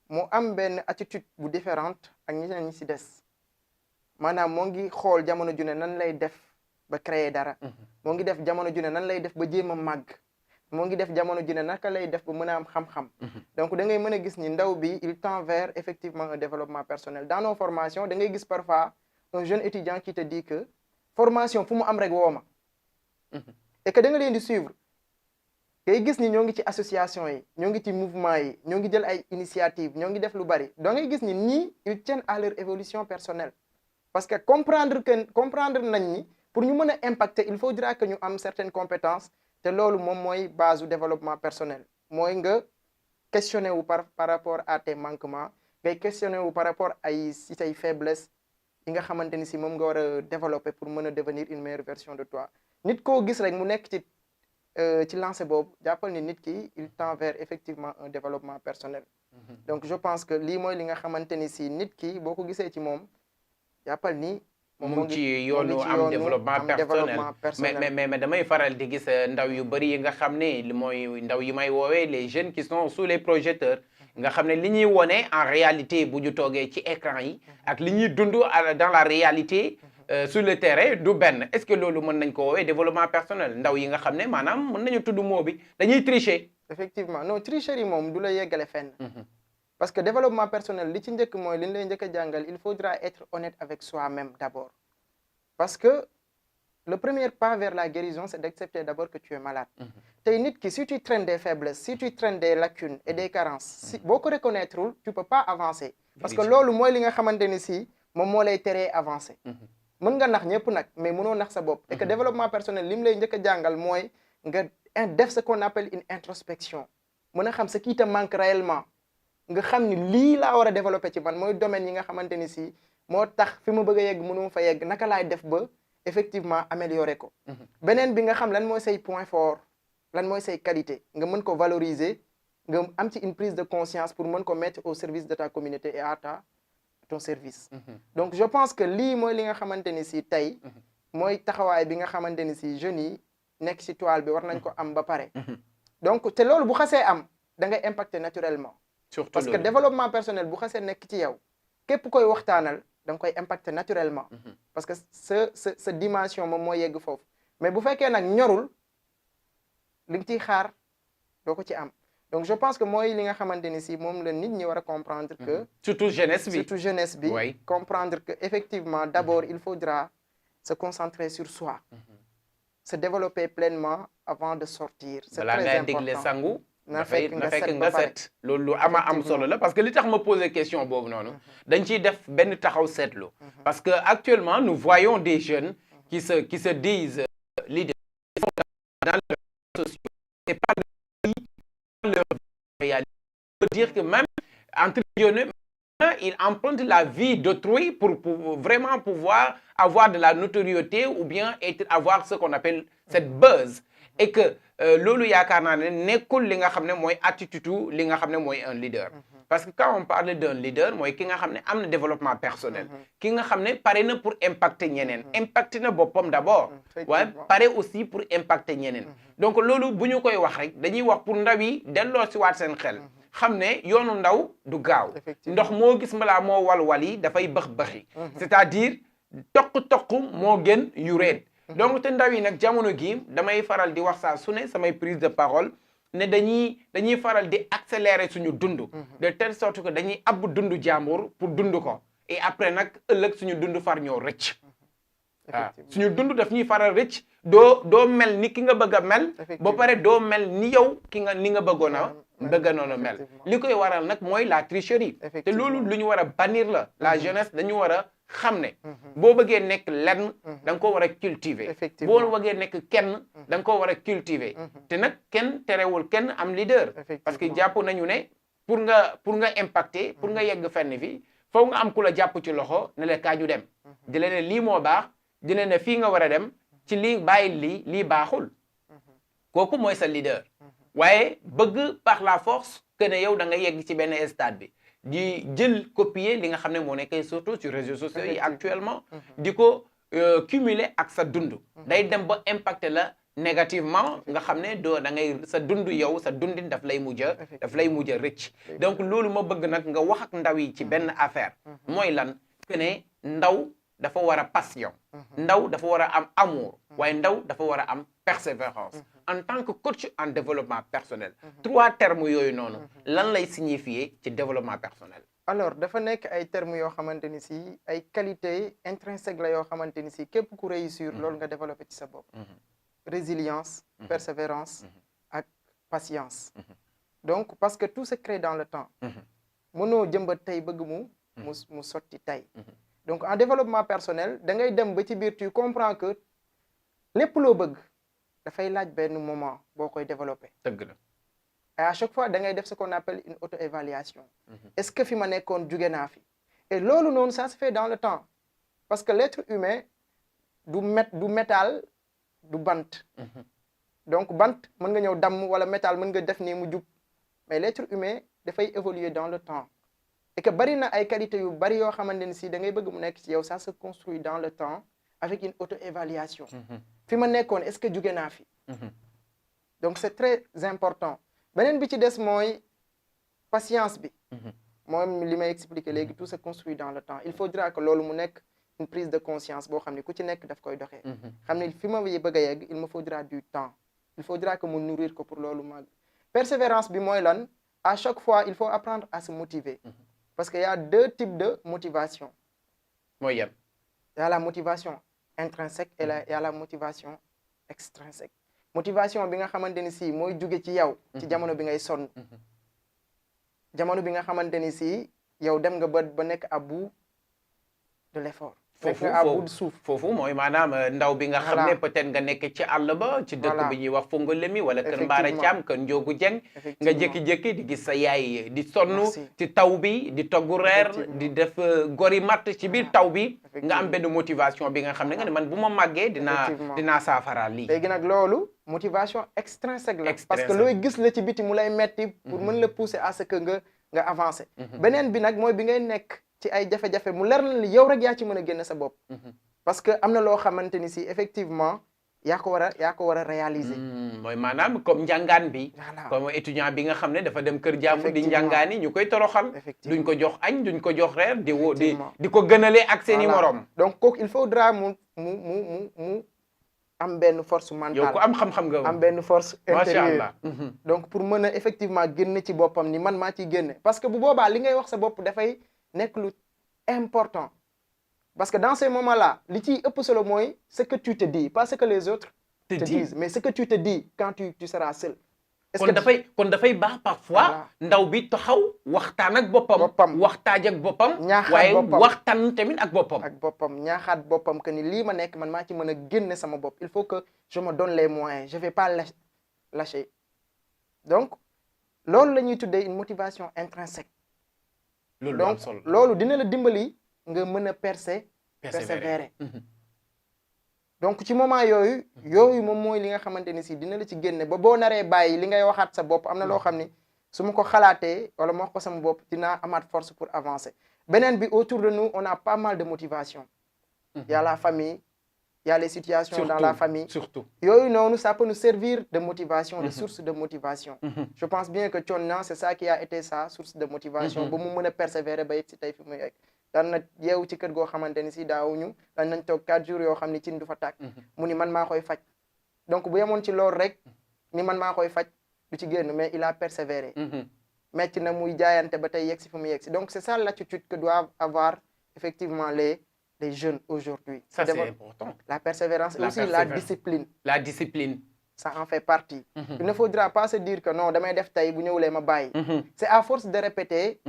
Speaker 2: mu am benn attitude bu différente ak ñeneen ñi ci des maanaam moo ngi xool jamono ju ne nan lay def ba créer dara. moo ngi def jamono ju ne nan lay def ba jéem a màgg. moo ngi def jamono ji ne naka lay def ba mën a am xam-xam. donc da ngay mën a gis ni ndaw bi il tend vers effectivement un développement personnel dans nos formations da ngay gis parfois un jeune étudiant qui te dit que formation fu mu am rek woo ma. et que da nga leen di suivre. ngay gis ni ñoo ngi ci association yi ñoo ngi ci mouvement yi ñoo ngi jël ay initiative ñoo ngi def lu bari da ngay gis ni ñii ils tiennent à leur évolution personnelle. parce que comprendre nañ ni pour ñu mën a impacter il faudra que ñu am certaines compétences. te loolu moom mooy base du développement personnel mooy nga questionner wu par rapport à tes manquements ngay questionner wu par rapport ay si say faiblesses yi nga xamante ni si moom nga war a développer pour mën a devenir une meilleure version de toi nit koo gis rek mu nekk ci lancé boobu jàppal ni nit ki il tend vers effectivement un développement personnel. donc je pense que lii mooy li nga xamante ni si nit ki boo ko gisee ci moom jàppal ni.
Speaker 1: mu ngi ci yoonu am développement personnel mais damay faral di gis ndaw yu bëri yi nga xam ne mooy ndaw yi may woowee les jeunes qui sont sous les projecteurs nga xam ne li ñuy wone en réalité bu ñu toogee ci écran yi ak li ñuy dund dans la réalité sur le terrain du benn est-ce que loolu mën nañ ko woowee développement personnel ndaw yi nga xam ne maanaam mën nañu tudd moo bi dañuy tricher.
Speaker 2: effectivement non tricherie moom du la yeggale fenn. parce que développement personnel li ci njëkk mooy li ñu lay njëkk a jàngal il faudra être honnête avec soi-même d'abord parce que le premier pas vers la guérison c'est d'accepter d'abord que tu es malade tey nit ki si tu traînes des faiblesses si tu traînes des lacunes et des carences si boo ko reconnaîtrewul tu peux pas avancer parce que loolu mooy li nga xamante ni si moom moo lay teree avancer mën nga nax ñëpp nag mais mënoo nax sa bopp et que développement personnel li mu lay njëkk a jàngal mooy nga def ce qu'on appelle une introspection mën a xam ce qui te manque réellement nga xam ni lii laa war a développer ci man mooy domaine yi nga xamante ni si moo tax fi ma bëgg a yegg mënu fa yegg naka laay def ba effectivement améliorer ko. beneen bi nga xam lan mooy say point fort lan mooy say qualité nga mën ko valoriser nga am ci une prise de conscience pour mën ko mettre au service de ta communauté et à ton service. donc je pense que lii mooy li nga xamante ni si tey mooy taxawaay bi nga xamante ni si jeunes yi nekk ci toile bi war nañ ko am ba pare. donc te loolu bu xasee am da ngay impacter naturellement. surtout parce que développement personnel bu xasee nekk ci yow képp koy waxtaanal da nga koy impacter naturellement. parce que sa dimension moom moo yegg foofu mais bu fekkee nag ñorul li nga ciy xaar doo ko ci am donc je pense que mooy li nga xamante ni si moom la nit ñi war a comprendre que.
Speaker 1: surtout jeunesse bi
Speaker 2: oui. comprendre que effectivement d'abord il faudra se concentrer sur soi. se développer pleinement avant de sortir. c'est très important
Speaker 1: balaa ngay digle sangu. na fekk nga set loolu ama am solo la parce que li tax ma poser question boobu noonu dañ ciy def benn taxaw seetlu parce que actuellement nous voyons des jeunes qui se disent leaders dans les réseaux sociaux c'est pas leur réalité. On peut dire que même entre guillemets ils empruntent la vie d'autrui pour vraiment pouvoir avoir de la notoriété ou bien avoir ce qu'on appelle cette buzz et que loolu yaakaar naa ne nekkul li nga xam ne mooy attitude li nga xam ne mooy un leader. parce que quand on parle d'un leader mooy ki nga xam ne am na développement personnel. ki nga xam ne pare na pour impacter ñeneen. impacter na boppam d'abord. waaye pare aussi pour impacter ñeneen. donc loolu bu ñu koy wax rek dañuy wax pour ndaw yi delloo si waat seen xel. xam ne yoonu ndaw du gaaw. ndox moo gis malaa moo wal yi dafay bëx-bëxi. c'est-à-dire toq moo gën yu reet. donc te ndaw yi nag jamono gi damay faral di wax saa su ne samay prise de parole ne dañuy faral di accélérer suñu dund. de telle sorte que dañuy abbu dundu jàmbur pour dund ko et après nag ëllëg suñu dund far ñoo rëcc. waaw suñu dund daf ñuy faral rëcc doo mel ni ki nga bëgg a mel. ba pare doo mel ni yow ni nga bëggoon a bëgg noonu mel li koy waral nag mooy la tricherie te loolu lu ñu war a bannir la jeunesse dañu war a xam ne boo bëggee nekk lenn da nga ko war a cultiver boo bëggee nekk kenn da nga ko war a cultiver te nag kenn terewul kenn am leader parce que jàpp nañu ne pour nga impacter pour nga yegg fenn fi foog nga am ku la jàpp ci loxo ne la kaaju dem di leen ne lii moo baax di leen ne fii nga war a dem ci lii bàyyi lii baaxul kooku mooy sa leader waaye bëgg par la force que ne yow da nga yegg ci benn stade bi di jël copier li nga xam ne moo nekk surtout sur réseaux sociaux yi actuellement di ko cumuler ak sa dund day dem ba impacter la négativement nga xam ne doo da ngay sa dund yow sa dundin daf lay mujj a rëcc donc loolu ma bëgg nag nga wax ak ndaw yi ci benn affaire mooy lan que ne ndaw dafa war a passion ndaw dafa war a am amour waaye ndaw dafa war a am persévérance en tant que coach en développement personnel 3 termes yooyu noonu lan lay signifier ci développement personnel
Speaker 2: alors dafa nekk ay termes yoo xamante ni si ay qualité intrinsèque la yoo xamante ni si képp ku réussir loolu nga développé ci sa bopp résilience persévérance ak patience donc parce que tout se crée dans le temps mënoo jëmbat tey bëgg mu sotti tey donc en développement personnel da ngay dem ba ci biir tu comprends que lépp loo bëgg dafay laaj benn moment boo koy développer
Speaker 1: dëgg la
Speaker 2: et à chaque fois da ngay def ce qu'on appelle une auto-évaluation est-ce que fi ma nekkoon jóge naa fi et loolu noonu ça se fait dans le temps parce que l'être humain du métal du bant donc bant mën nga ñëw damm wala métal mën nga def nii mu jub mais l'être humain dafay évoluer dans le temps et que bari na ay qualités yu bari yoo xamante ni si da ngay bëgg mu nekk ci yow ça se construit dans le temps avec une auto-évaluation fi ma nekkoon est-ce que jóge naa fi donc c'est très important beneen bi ci des mooy patience bi moom li may expliquer léegi tout se construit dans le temps il faudra que loolu mu nekk une prise de conscience boo xam ne ku ci nekk daf koy doxee xam ne fi ma bëgg a yegg il me faudra du temps il faudra que mu nourrir ko pour loolu mag persévérance bi mooy lan à chaque fois il faut apprendre à se motiver parce que y a 2 types de motivation
Speaker 1: mooy yan
Speaker 2: il y a la motivation intrinsèque et il y a la motivation extrinsèque motivation bi nga xamante ni si mooy jóge ci yow ci jamono bi ngay sonn jamono bi nga xamante ni si yow dem nga ba nekk à bout de l'effort
Speaker 1: foofu mooy maanaam ndaw bi nga xam ne peut-être nga nekk ci àll ba ci dëkk bi ñuy wax Fongolemi wala Kër Mbaara Thiam Kër Njoogu Jeng nga jékki-jékki di gis sa yaay di sonn ci taw bi di togg reer di def gori matt ci biir taw bi nga am benn motivation bi nga xam ne nga ne man bu ma màggee dinaa saafara lii
Speaker 2: léegi nag loolu motivation extrinsèque la parce que looy gis la ci biti mu lay metti pour mën la pousser à ce que nga avancer beneen bi nag mooy bi ngay nekk ci ay jafe-jafe mu leer na li yow rek yaa ci mën a génne sa bopp parce que am na loo xamante ni si effectivement yaa ko war a réaliser
Speaker 1: mooy maanaam comme njàngaan bi comme étudiant bi nga xam ne dafa dem kër jaamu di njàngaani ñu koy toroxal duñ ko jox añ duñ ko jox reer di ko gënale ak seeni morom
Speaker 2: donc kooku il faudra mu am benn force mentale
Speaker 1: yow ko am xam-xam nga
Speaker 2: am benn force intérieure
Speaker 1: macha allah
Speaker 2: donc pour mën a effectivement génne ci boppam ni man maa ciy génne parce que bu boobaa li ngay wax sa bopp dafay nekk lu important parce que dans ces moments-là li ciy ëpp solo mooy ce que tu te dis pas ce que les autres te disent mais ce que tu te dis quand tu seras seul
Speaker 1: kon dafay baax parfois ndaw bi taxaw waxtaan ak boppam waxtaaj ak boppam waaye waxtaan tamit ak boppam
Speaker 2: ñaaxaat boppam que ni lii ma nekk man maa ci mën a génne sama bopp il faut que je me donne les moyens je vais pas lâcher donc loolu la ñuy tuddee une motivation intrinsèque donc loolu dina la dimbali nga mën a persévérer donc ci moment yooyu moom mooy li nga xamante ni si dina la ci génne ba boo naree bàyyi li ngay waxaat sa bopp am na loo xam ni su ma ko xalaatee wala ma wax ko sama bopp dinaa amaat force pour avancer beneen bi autour de nous on a pas mal de motivation il y a la famille il y a les situations surtout, dans la famille
Speaker 1: surtout
Speaker 2: yooyu noonu ça peut nous servir de motivation de source de motivation je pense bien que Thione c'est ça qui a été sa source de motivation ba mu mën a persévérer ba yegg si tey fi mu yegg daan na yeewu ci kër goo xamante ni si daawuñu dañ nañ toog 4 jours yoo xam ni cin du fa tàkk mu ni man maa koy faj donc bu yemoon ci loolu rek ni man maa koy faj du ci génn mais il a persévéré metti na muy jaayante ba tey yegg si fi mu yegg si donc c'est ça l'attitude que doivent avoir effectivement les jeunes aujourd'hui
Speaker 1: ça c'est important
Speaker 2: la persévérance et aussi la discipline ça en fait partie. Il ne faudra pas se dire que non damay def tey bu ñëwulee ma bàyyi. C'est à force de répéter.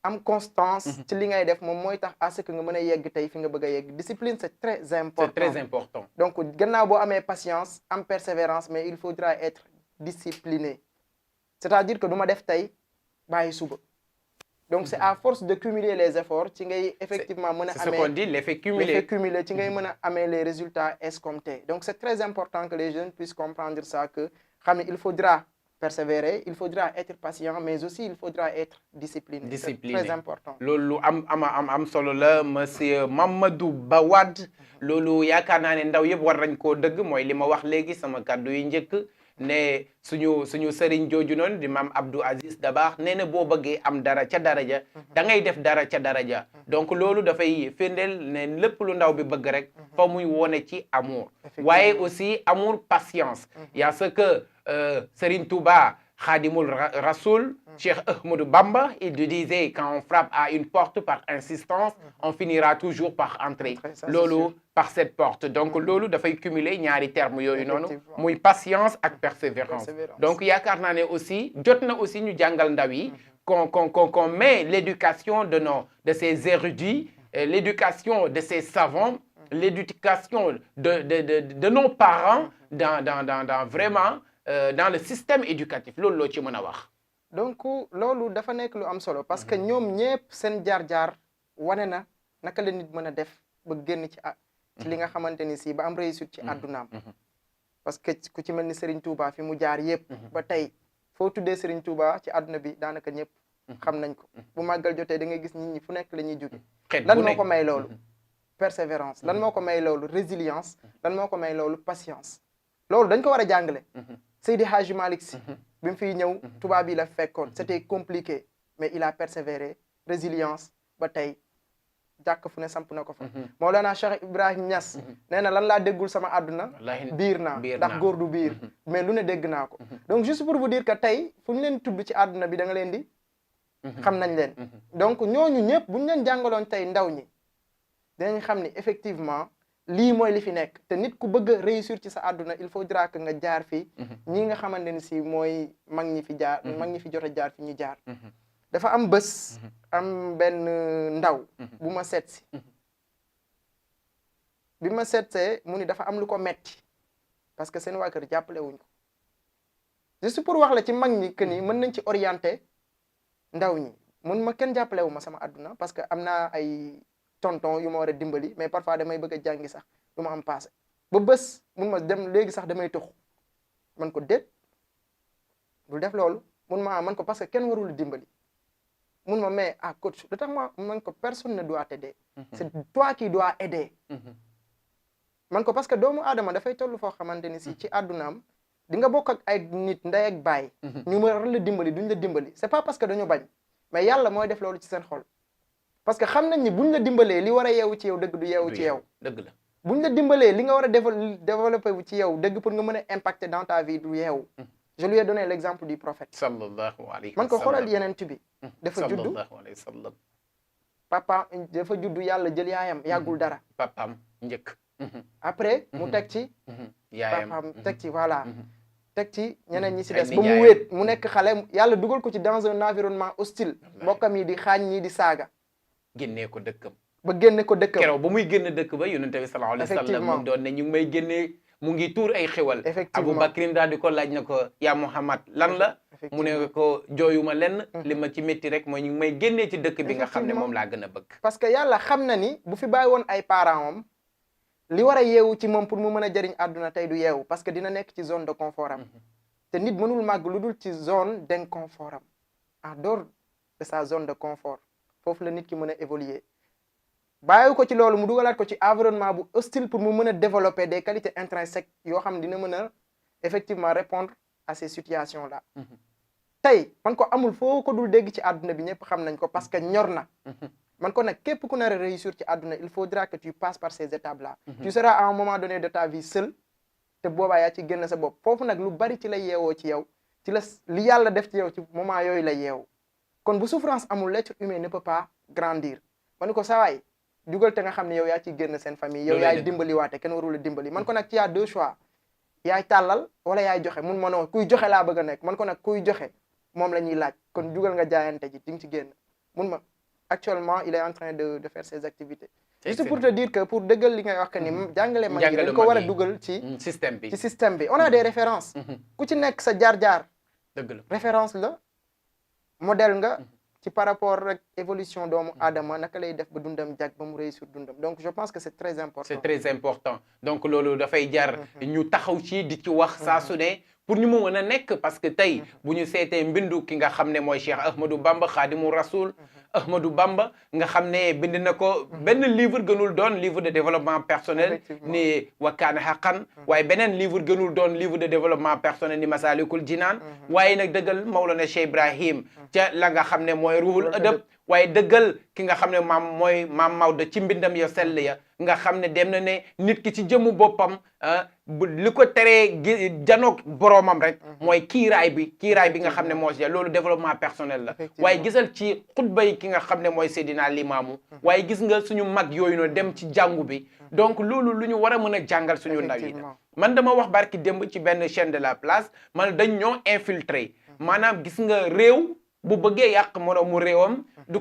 Speaker 2: am constance ci li ngay def moom mooy tax à ce que nga mën a yegg tey fi nga bëgg a yegg discipline c'est très important.
Speaker 1: C'est très important.
Speaker 2: Donc gannaaw boo amee patience am persévérance mais il faudra être discipliné c'est-à-dire que du ma def tey bàyyi suba. Donc c'est à force de cumuler les efforts ci ngay effectivement mën a amee
Speaker 1: c'est ce qu'on dit l'effet cumulé.
Speaker 2: L'effet cumulé ci ngay mën a amee les résultats escomptés. Donc c'est très important que les jeunes puissent comprendre ça que xam ne il faudra persévérer, il faudra être patient, mais aussi il faudra être discipliné.
Speaker 1: Discipliné.
Speaker 2: C'est très important.
Speaker 1: loolu am solo la monsieur Mamadou Ba Wade loolu yaakaar naa ne ndaw yëpp war nañ koo dëgg mooy li ma wax léegi sama kàddu yi njëkk ne suñu sëriñ jooju noonu di maam Abdou Aziz Dabakh nee na boo bëggee am dara ca daraja da ngay def dara ca daraja donc loolu dafay firndeel ne lépp lu ndaw bi bëgg rek fa muy wone ci amour waaye aussi amour patience y a ce que Serigne Touba Khadimul Rasoul Cheikh Ahmadou Bamba il disait quand on frappe à une porte par insistance on finira toujours par entrer loolu par cette porte donc loolu dafay cumuler ñaari termes yooyu noonu muy patience ak persévérance donc yaakaar naa ne aussi jot na aussi ñu jàngal ndaw yi qu'on met l'éducation de ces érudits l'éducation de ces savants l'éducation de nos parents dans vraiment dans le système éducatif loolu loo ci mën a wax.
Speaker 2: donc loolu dafa nekk lu am solo parce que ñoom ñëpp seen jaar-jaar wane na naka la nit mën a def ba génn ci li nga xamante ni si ba am réussite ci àddunaam. parce que ku ci mel ni Serigne Touba fi mu jaar yëpp. ba tey foo tuddee Serigne Touba ci àdduna bi daanaka ñëpp xam nañ ko. bu màggal jotee da ngay gis nit ñi fu nekk la ñuy jóge. lan moo ko may loolu. persévérance lan moo ko may loolu résilience lan moo ko may loolu patience loolu dañ ko war a jàngale. Seydi Hadji Malick Sy bi mu fiy ñëw tubaab yi la fekkoon c'était compliqué mais il a persévéré résilience ba tey jàkk fu ne samp na ko fa Mawlana Cheikh Ibrahim Niass nee na lan laa déggul sama àdduna biir naa ndax góor du biir mais lu ne dégg naa ko donc juste pour vous dire que tey fu ñu leen tudd ci àdduna bi da nga leen di xam nañ leen donc ñooñu ñëpp bu ñu leen jàngaloon tey ndaw ñi dinañ xam ni effectivement lii mooy li fi nekk te nit ku bëgg a réussir ci sa àdduna il faudra que nga jaar fi ñi nga xamante ni si mooy mag ñi fi jaar mag ñi fi jot a jaar fi ñu jaar dafa am bés am benn ndaw bu ma seet si bi ma seetsee mu ni dafa am lu ko metti parce que seen waa kër jàppale wuñ ko juste pour wax la ci mag ñi que ni mën nañ ci orienter ndaw ñi mun ma kenn jàppale wu ma sama àdduna parce que am naa ay tonton yu ma war a dimbali mais parfois damay bëgg a jàngi sax du ma am passé ba bés mun ma dem léegi sax damay tux man ko déet bul def loolu mun ma man ko parce que kenn warul dimbali mun ma mais coach lu tax man ko personne ne doit t'aider c'est toi qui dois aider man ko parce que doomu aadama dafay toll foo xamante ni si ci àddunaam di nga bokk ak ay nit ndey ak baay ñu war la dimbali duñ la dimbali c'est pas parce que dañu bañ mais yàlla mooy def loolu ci seen xol parce que xam nañ ni buñ la dimbalee li war a yeewu ci yow dëgg du yeewu ci yow
Speaker 1: dëgg la
Speaker 2: buñ la dimbalee li nga war a développer wu ci yow dëgg pour nga mën a impacter dans ta vie du yeewu je lui ai donné l'exemple du prophète
Speaker 1: sallallahu alayhi
Speaker 2: man ko xoolal yeneen bi dafa juddu
Speaker 1: sallallahu alayhi wa sallam
Speaker 2: papa dafa juddu yàlla jël yaayam yàggul dara
Speaker 1: papaam njëkk
Speaker 2: après mu teg ci
Speaker 1: yaayam
Speaker 2: papaam teg ci voilà teg ci ñeneen ñi si des ba mu wéet mu nekk xale yàlla dugal ko ci dans un environnement hostile mbokkam yi di xaañ ñii di saaga
Speaker 1: génnee ko dëkkam
Speaker 2: ba génne ko dëkkam
Speaker 1: keroog ba muy génn dëkk ba yonent bi sallallahu alayhi wa sallam mu doon ne ñu ngi may génnee mu ngi tuur ay xewal Abu Bakrin daal di ko laaj na ko yaa Muhammad lan la mu ne ko jooyuma lenn li ma ci métti rek mooy ñu ngi may génnee ci dëkk bi nga xam ne moom laa gën a bëgg
Speaker 2: parce que yàlla xam na ni bu fi bàyyi woon ay parents am li war a yeewu ci moom pour mu mën a jëriñ àdduna tey du yeewu parce que dina nekk ci zone de confort am te nit mënul màgg lu dul ci zone d'inconfort am en dehors de sa zone de confort foofu la nit ki mën a évoluer bàyyi ko ci loolu mu dugalaat ko ci environnement bu hostile pour mu mën a développer des qualités intrinsèques yoo xam ne dina mën a effectivement répondre à ces situations là tey man ko amul foo ko dul dégg ci àdduna bi ñëpp xam nañ ko parce que ñor na man ko nag képp ku nar a réussir ci àdduna il faudra que tu passes par ces étapes là tu seras à un moment donné de ta vie seul te boobaa yaa ci génn sa bopp foofu nag lu bari ci la yeewoo ci yow ci la li yàlla def ci yow ci moment yooyu la yeewu kon bu souffrance amul l'être humain ne peut pas grandir man ko sawaay jugal te nga xam ne yow yaa ci génn seen famille yow yaay dimbali waate kenn warul a dimbali man ko nag ci y a deux choix yaay tàllal wala yaay joxe mun ma non kuy joxe laa bëgg a nekk man ko nag kuy joxe moom la ñuy laaj kon jugal nga jaayante ji di nga ci génn mun ma actuellement il est en train de faire ses activités. Juste pour te dire que pour dëggal li ngay wax que ni jàngale mag yi dañ ko war a dugal ci système bi on a des références ku ci nekk sa jaar-jaar
Speaker 1: dëgg la
Speaker 2: référence la modèle nga ci par rapport rek évolution doomu aadama naka lay def ba dundam jag ba mu réussir dundam donc je pense que c'est très important.
Speaker 1: C'est très important donc loolu dafay jar ñu taxaw ci di ci wax saa su ne pour ñu mu mën a nekk parce que tey bu ñu seetee mbindu ki nga xam ne mooy Cheikh Ahmadou Bamba Khadimu Rasoul Ahmadou Bamba nga xam ne bind na ko benn livre gënul doon livre de développement personnel ni Wakkaana Haqqan waaye beneen livre gënul doon livre de développement personnel ni Masalikul Jinaan waaye nag dëggal Mawlana Cheikh Ibrahim ca la nga xam ne mooy Ruhul Adab waaye dëggal ki nga xam ne mooy maam Maodo ci mbindam ya sell ya nga xam ne dem na ne nit ki ci jëmu boppam li ko teree janoog boroomam rek mooy kiiraay bi nga xam ne moo si loolu développement personnel la waaye gisal ci xutba yi ki nga xam ne mooy Seydina Limaamu waaye gis nga suñu mag yooyu noonu dem ci jàngu bi donc loolu lu ñu war a mën a jàngal suñu ndaw yi man dama wax barki démb ci benn chaîne de la place man dañ ñoo infiltré maanaam gis nga réew bu bëggee yàq moroomu réewam du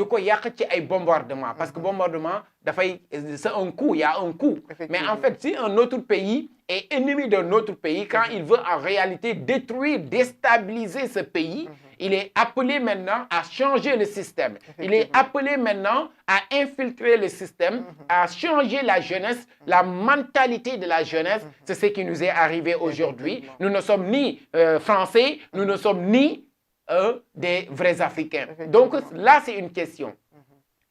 Speaker 1: ko yàq ci ay bombardement parce que bombardement dafay c'est un coup, il y a un coup. Mais en fait, si un autre pays est ennemi d'un autre pays, quand il veut en réalité détruire, déstabiliser ce pays, il est appelé maintenant à changer le système. Il est appelé maintenant à infiltrer le système, à changer la jeunesse, la mentalité de la jeunesse. C'est ce qui nous est arrivé aujourd'hui. Nous ne sommes ni français, nous ne sommes ni des vrais Africains. Donc là, c'est une question.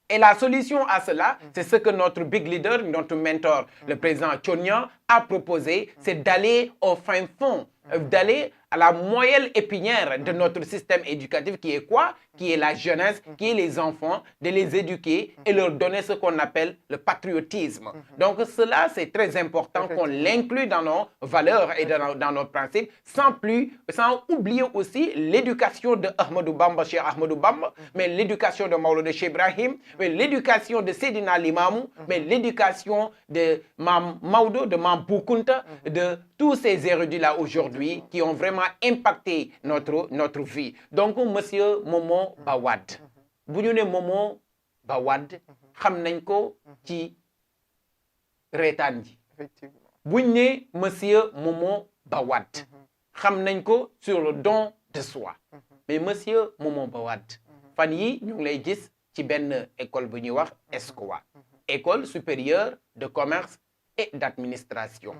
Speaker 1: Et la solution à cela, c'est ce que notre big leader, notre mentor, le président Tchonyan, a proposé, c'est d'aller au fin fond, d'aller à la moelle épinière de notre système éducatif qui est quoi? Qui est la jeunesse, qui est les enfants, de les éduquer et leur donner ce qu'on appelle le patriotisme. Donc cela, c'est très important qu'on l'inclue dans nos valeurs et dans nos principes, sans oublier aussi l'éducation de Ahmadou Bamba, Cheikh Ahmadou Bamba, mais l'éducation de Mawlana Cheikh Ibrahim, mais l'éducation de Seydina Limamou, mais l'éducation de Mam Maodo, de Mam Boukounta, de tous ces érudits-là aujourd'hui qui ont vraiment impacté notre vie. Donc, monsieur Momo Bawad, bu ñu ne Momo Bawad xam nañ ko ci reetaan ji. bu ñu ne monsieur Momo Bawad xam nañ ko sur le don de soi. Mais monsieur Momo Bawad fan yi ñu ngi lay gis ci benn école bu ñuy wax ESCOA, école supérieure de commerce et d'administration.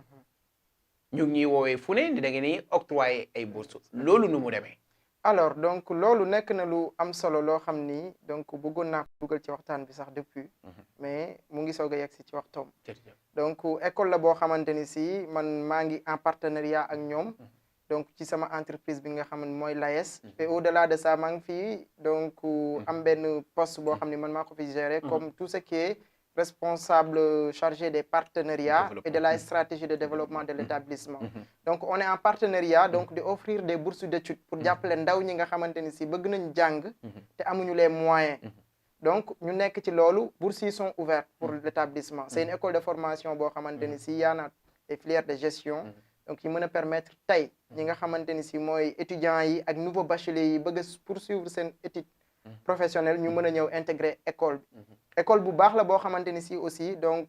Speaker 1: ñu ngi ñuy woowee fu ne da ngeen di octroyer ay bourses loolu nu mu demee.
Speaker 2: alors donc loolu nekk na lu am solo loo xam ni donc bëggoon naa dugal ci waxtaan bi sax depuis. mais mu ngi soog a yegg si ci waxtoom. donc école la boo xamante ni si man maa ngi en partenariat ak ñoom. donc ci sama entreprise bi nga xam ne mooy l'AES. et au delà de ça maa ngi fii donc am benn poste boo xam ne man maa ko fi gérer comme tout ce qui est responsable chargé des partenariats et de la stratégie de développement de l'établissement. Donc on est en partenariat donc de offrir des bourses d'études pour jàppale ndaw ñi nga xamante ni si bëgg nañ jàng te amuñu les moyens. Donc ñu nekk ci loolu bourses yi sont ouvertes pour l'établissement. C'est une école de formation boo xamante ni si yaa na des filières de gestion. Donc yi mën a permettre tey ñi nga xamante ni si mooy étudiants yi ak nouveaux bacheliers yi bëgg a poursuivre seen étude professionnel ñu mën a ñëw intégrer école bi école bu baax la boo xamante ni si aussi donc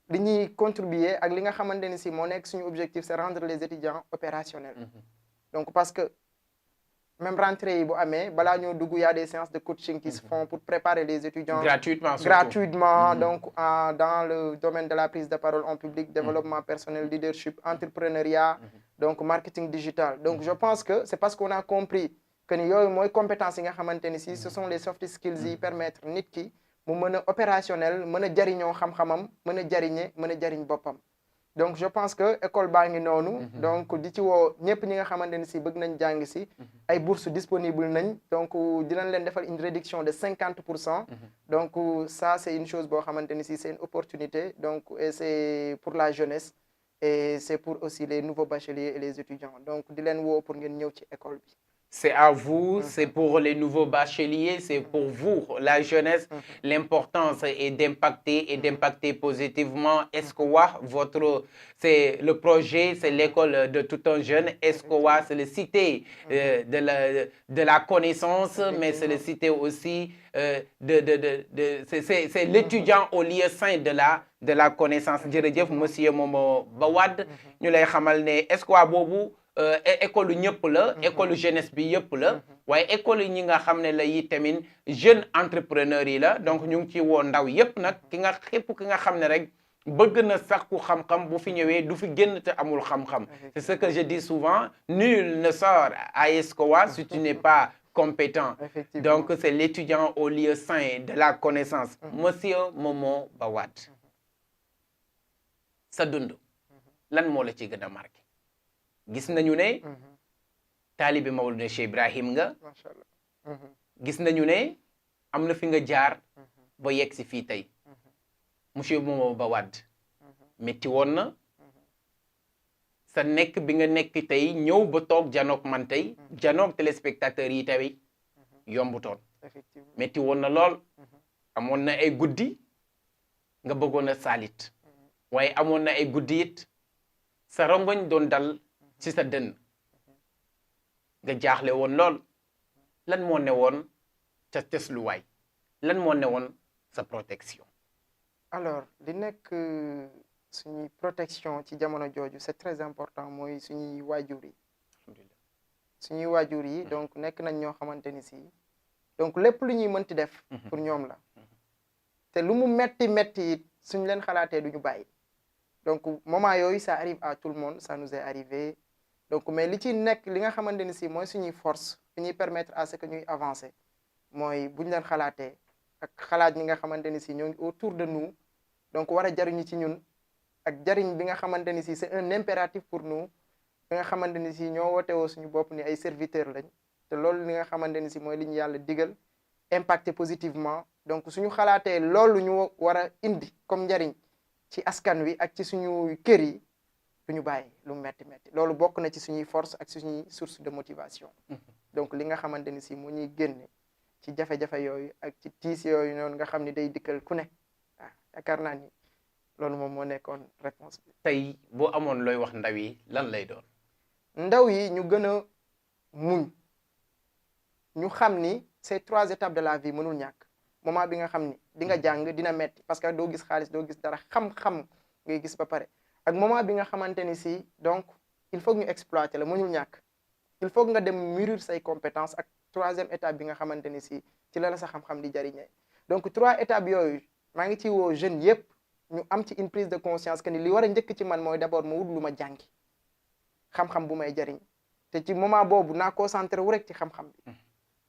Speaker 2: li ñuy contribuer ak li nga xamante ni si moo nekk suñu objectif c'est rendre les étudiants opérationnels. Donc parce que même rentrée yi bu amee balaa ñoo dugg y a des séances de coaching qui se font pour préparer les étudiants gratuitement donc dans le domaine de la prise de parole en public, développement personnel, leadership, entrepreneuriat, donc marketing digital. Donc je pense que c'est parce qu'on a compris que ni yooyu mooy compétence yi nga xamante ni si ce sont les soft skills yi permettre nit ki mu mën a opérationnel mën a jariñoo xam-xamam mën a jariñ boppam. Donc je pense que école baa ngi noonu. donc di ci woo ñëpp ñi nga xamante ni si bëgg nañ jàng si ay bourses disponibles nañ donc dinañ leen defal une réduction de 50%. donc ça c'est une chose boo xamante ni si c'est une opportunité donc et c'est pour la jeunesse et c'est pour aussi les nouveaux bacheliers et les étudiants donc di leen woo pour ngeen ñëw ci école bi.
Speaker 1: C'est à vous, c'est pour les nouveaux bacheliers, c'est pour vous, la jeunesse. L'importance est d'impacter positivement. ESCOA, c'est le projet, c'est l'école de tout un jeune. ESCOA, c'est le cité de la connaissance, mais c'est le cité aussi c'est l'étudiant au lieu sain de la connaissance. Jërëjëf monsieur Momo Bawad ñu lay xamal ne ESCOA boobu école ñëpp la école jeunesse bi yëpp la waaye école yi ñi nga xam ne la yi tamit jeune entrepreneur yi la donc ñu ngi ci woo ndaw yëpp nag képp ki nga xam ne rek bëgg na sàkku xam-xam bu fi ñëwee du fi génn te amul xam-xam. C'est ce que je dis souvent, nul ne sort à ESCOA si tu n'es pas compétent. Donc c'est l'étudiant au lieu sain de la connaissance. Monsieur Momo Bawad sa dund lan moo la ci gën a marqué gis nañu ne taalibe Mawlana Cheikh Ibrahim nga gis nañu ne am na fi nga jaar ba yegg si fii tey monsieur Momo Bawad métti woon na sa nekk bi nga nekk tey ñëw ba toog janoog man tey janoog téléspectateurs yi tey yombutoon métti woon na lool amoon na ay guddi nga bëggoon a saalit waaye amoon na ay guddi it sa rongoñ doon dal ci sa dënn nga jaaxle woon lool lan moo ne woon ca tesluwaay lan moo ne woon sa protection.
Speaker 2: Alors li nekk suñuy protection ci jamono jooju c'est très important mooy suñuy waajur yi. suñuy waajur yi donc nekk nañ ñoo xamante ni si donc lépp lu ñuy mënti def. pour ñoom la. te lu mu metti it suñ leen xalaatee du ñu bàyyi. donc moment yooyu ça arrive à tout le monde ça nous est arrivé donc mais li ci nekk li nga xamante ni si mooy suñuy force fi ñuy permettre à ce que ñuy avancer mooy buñ leen xalaatee ak xalaat ñi nga xamante ni si ñoo ngi autour de nous donc war a jariñu ci ñun ak jariñ bi nga xamante ni si c'est un impératif pour nous bi nga xamante ni si ñoo wootewoo suñu bopp ni ay serviteurs lañ te loolu li nga xamante ni si mooy li ñu yàlla digal impacter positivement donc suñu xalaatee loolu ñu war a indi comme njariñ ci askan wi ak ci suñu kër yi du ñu bàyyi lu metti loolu bokk na ci suñuy force ak suñuy source de motivation donc li nga xamante ni si mu ñuy génne ci jafe-jafe yooyu ak ci tiis yooyu noonu nga xam ni day dikkal ku ne yaakaar naa ni loolu moom moo nekkoon réponse bi.
Speaker 1: tey boo amoon looy wax ndaw yi lan lay doon.
Speaker 2: ndaw yi ñu gën a muñ ñu xam ni ces 3 étapes de la vie mënul ñàkk moment bi nga xam ni di nga jàng dina metti parce que doo gis xaalis doo gis dara xam-xam ngay gis ba pare ak moment bi nga xamante ni si donc il faut ñu exploiter la mënul ñàkk il faut nga dem mûrir say compétences ak 3e étape bi nga xamante ni si ci la sa xam-xam di jariñee donc 3 étapes yooyu maa ngi ci woo jeunes yëpp ñu am ci une prise de conscience que ni li war a njëkk ci man mooy d'abord ma wut lu ma jàngi xam-xam bu may jariñ te ci moment boobu naa concentré wu rek ci xam-xam bi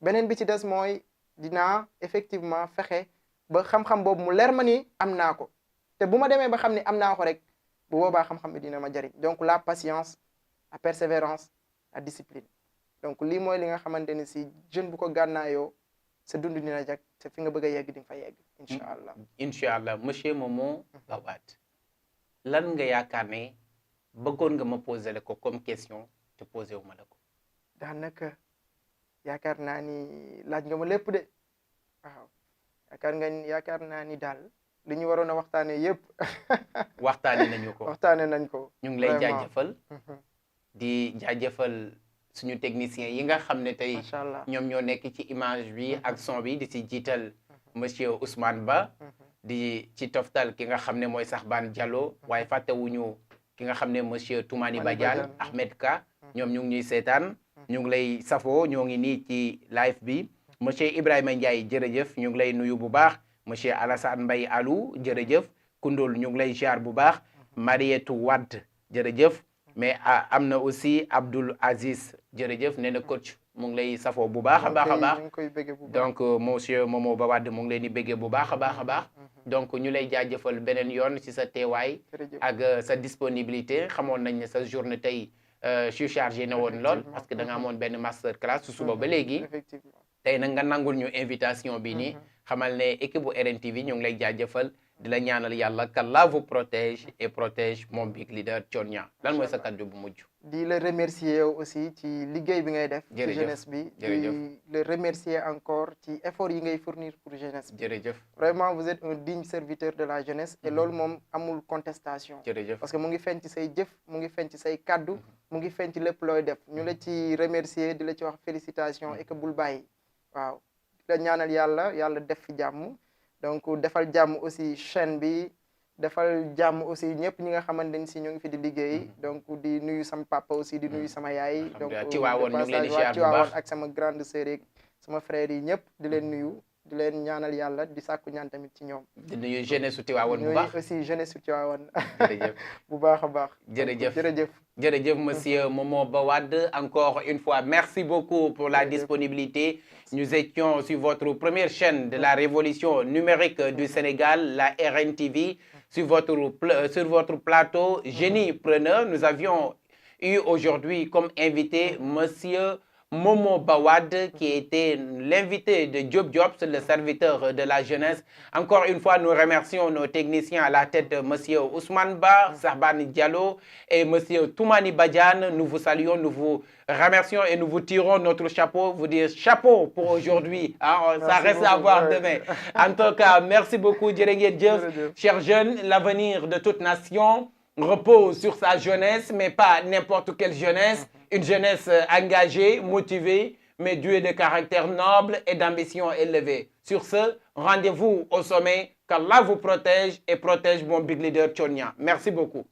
Speaker 2: beneen bi ci des mooy dinaa effectivement fexe ba xam-xam boobu mu leer ma ni am naa ko te bu ma demee ba xam ni am naa ko rek bu boobaa xam-xam bi dina ma jariñ donc la patience la persévérance la discipline donc lii mooy li nga xamante ni si jeune bu ko gànnaayoo sa dund dina jag te fi nga bëgg a yegg di nga fa yegg incha allah.
Speaker 1: incha allah monsieur Momo Bawad lan nga yaakaar ne bëggoon nga ma poser la ko comme question te posé wu ma la ko.
Speaker 2: daanaka yaakaar naa ni laaj nga ma lépp de waaw yaakaar naa ni daal li ñu waroon a waxtaanee yëpp.
Speaker 1: waxtaanee nañu ko
Speaker 2: waxtaanee nañ ko.
Speaker 1: ñu ngi lay jaajëfal. di jaajëfal suñu technicien yi nga xam ne tey.
Speaker 2: macha allah
Speaker 1: ñoom ñoo nekk ci image bi ak son bi di si jiital monsieur Ousmane Ba. di ci toftal ki nga xam ne mooy Saxbaan Diallo. waaye fàttewuñu ki nga xam ne monsieur Toumani Badiane Ahmed Ka. ñoom ñu ngi ñuy seetaan. ñu ngi lay safoo ñoo ngi nii ci live bi monsieur Ibrahima Ndiaye jërëjëf ñu ngi lay nuyu bu baax monsieur Alassane Mbaye Alou jërëjëf Koundoul ñu ngi lay ziar bu baax Marietou Wade jërëjëf mais am na aussi Abdoul Aziz jërëjëf nee na coach mu ngi lay safoo bu baax a baax a baax donc monsieur Momo Bawad mu ngi leen di béggee bu baax a baax a baax donc ñu lay jaajëfal beneen yoon ci sa teewaay ak sa disponibilité xamoon nañ ne sa journée tey je suis chargé na woon lool parce que da nga amoon benn master class su suba ba léegi tey nag nga nangul ñu invitation bi nii xamal ne équipe bu RNTV ñu ngi lay jaajëfal di la ñaanal yàlla qu'Allah vous protège et protège mon big leader Thione Niang lan mooy sa kàddu bu mujj.
Speaker 2: di la remercier aussi ci liggéey bi ngay def. ci jeunesse bi di le remercier encore ci effort yi ngay fournir pour jeunesse bi.
Speaker 1: jërëjëf
Speaker 2: vraiment vous êtes un digne serviteur de la jeunesse. et loolu moom amul contestation.
Speaker 1: jërëjëf
Speaker 2: parce que mu ngi feeñ ci say jëf mu ngi feeñ ci say kaddu mu ngi feeñ ci lépp looy def ñu la ci remercier di la ci wax félicitations et que bul bàyyi waaw di la ñaanal yàlla def fi jàmm donc defal jàmm aussi chaîne bi. defal jàmm aussi ñëpp ñi nga xamante ni si ñoo ngi fi di liggéey donc di nuyu sama papa aussi di nuyu sama yaay donc
Speaker 1: Tiwaawoon ñu ngi leen di ziar bu baax
Speaker 2: ak sama grande sœur yeeg sama frère yi ñëpp di leen nuyu di leen ñaanal yàlla di sàkku ñaan tamit ci ñoom
Speaker 1: di nuyu jeunesse su Tiwaawoon bu baax
Speaker 2: aussi jeunesse su Tiwaawoon
Speaker 1: jërëjëf
Speaker 2: bu baax a baax
Speaker 1: jërëjëf monsieur Momo Ba Wade encore une fois merci beaucoup pour la disponibilité nous étions sur votre première chaîne de la révolution numérique du Sénégal la RNTV sur votre plateau Génie Preneur nous avions eu aujourd'hui comme invité monsieur Momo Ba Wade qui était l'invité de Diop Jobs, le serviteur de la jeunesse. Encore une fois, nous remercions nos techniciens à la tête de monsieur Ousmane Ba, Sarbani Diallo et monsieur Toumani Badiane. Nous vous saluons, nous vous remercions et nous vous tirons notre chapeau, vous dire chapeau pour aujourd'hui. Hein, ça reste à voir demain. En tout cas, merci beaucoup, Djerengue Diop. Chers jeunes, l'avenir de toute nation repose sur sa jeunesse, mais pas n'importe quelle jeunesse. Une jeunesse engagée, motivée, mais douée de caractère noble et d'ambition élevée. Sur ce, rendez-vous au sommet. Qu'Allah vous protège et protège mon big leader Thione Niang. Merci beaucoup.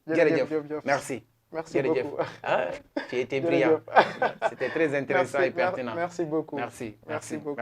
Speaker 1: Merci.
Speaker 2: Merci beaucoup.
Speaker 1: Ah, tu étais brillant. C'était très intéressant et pertinent.
Speaker 2: Merci beaucoup.
Speaker 1: Merci beaucoup.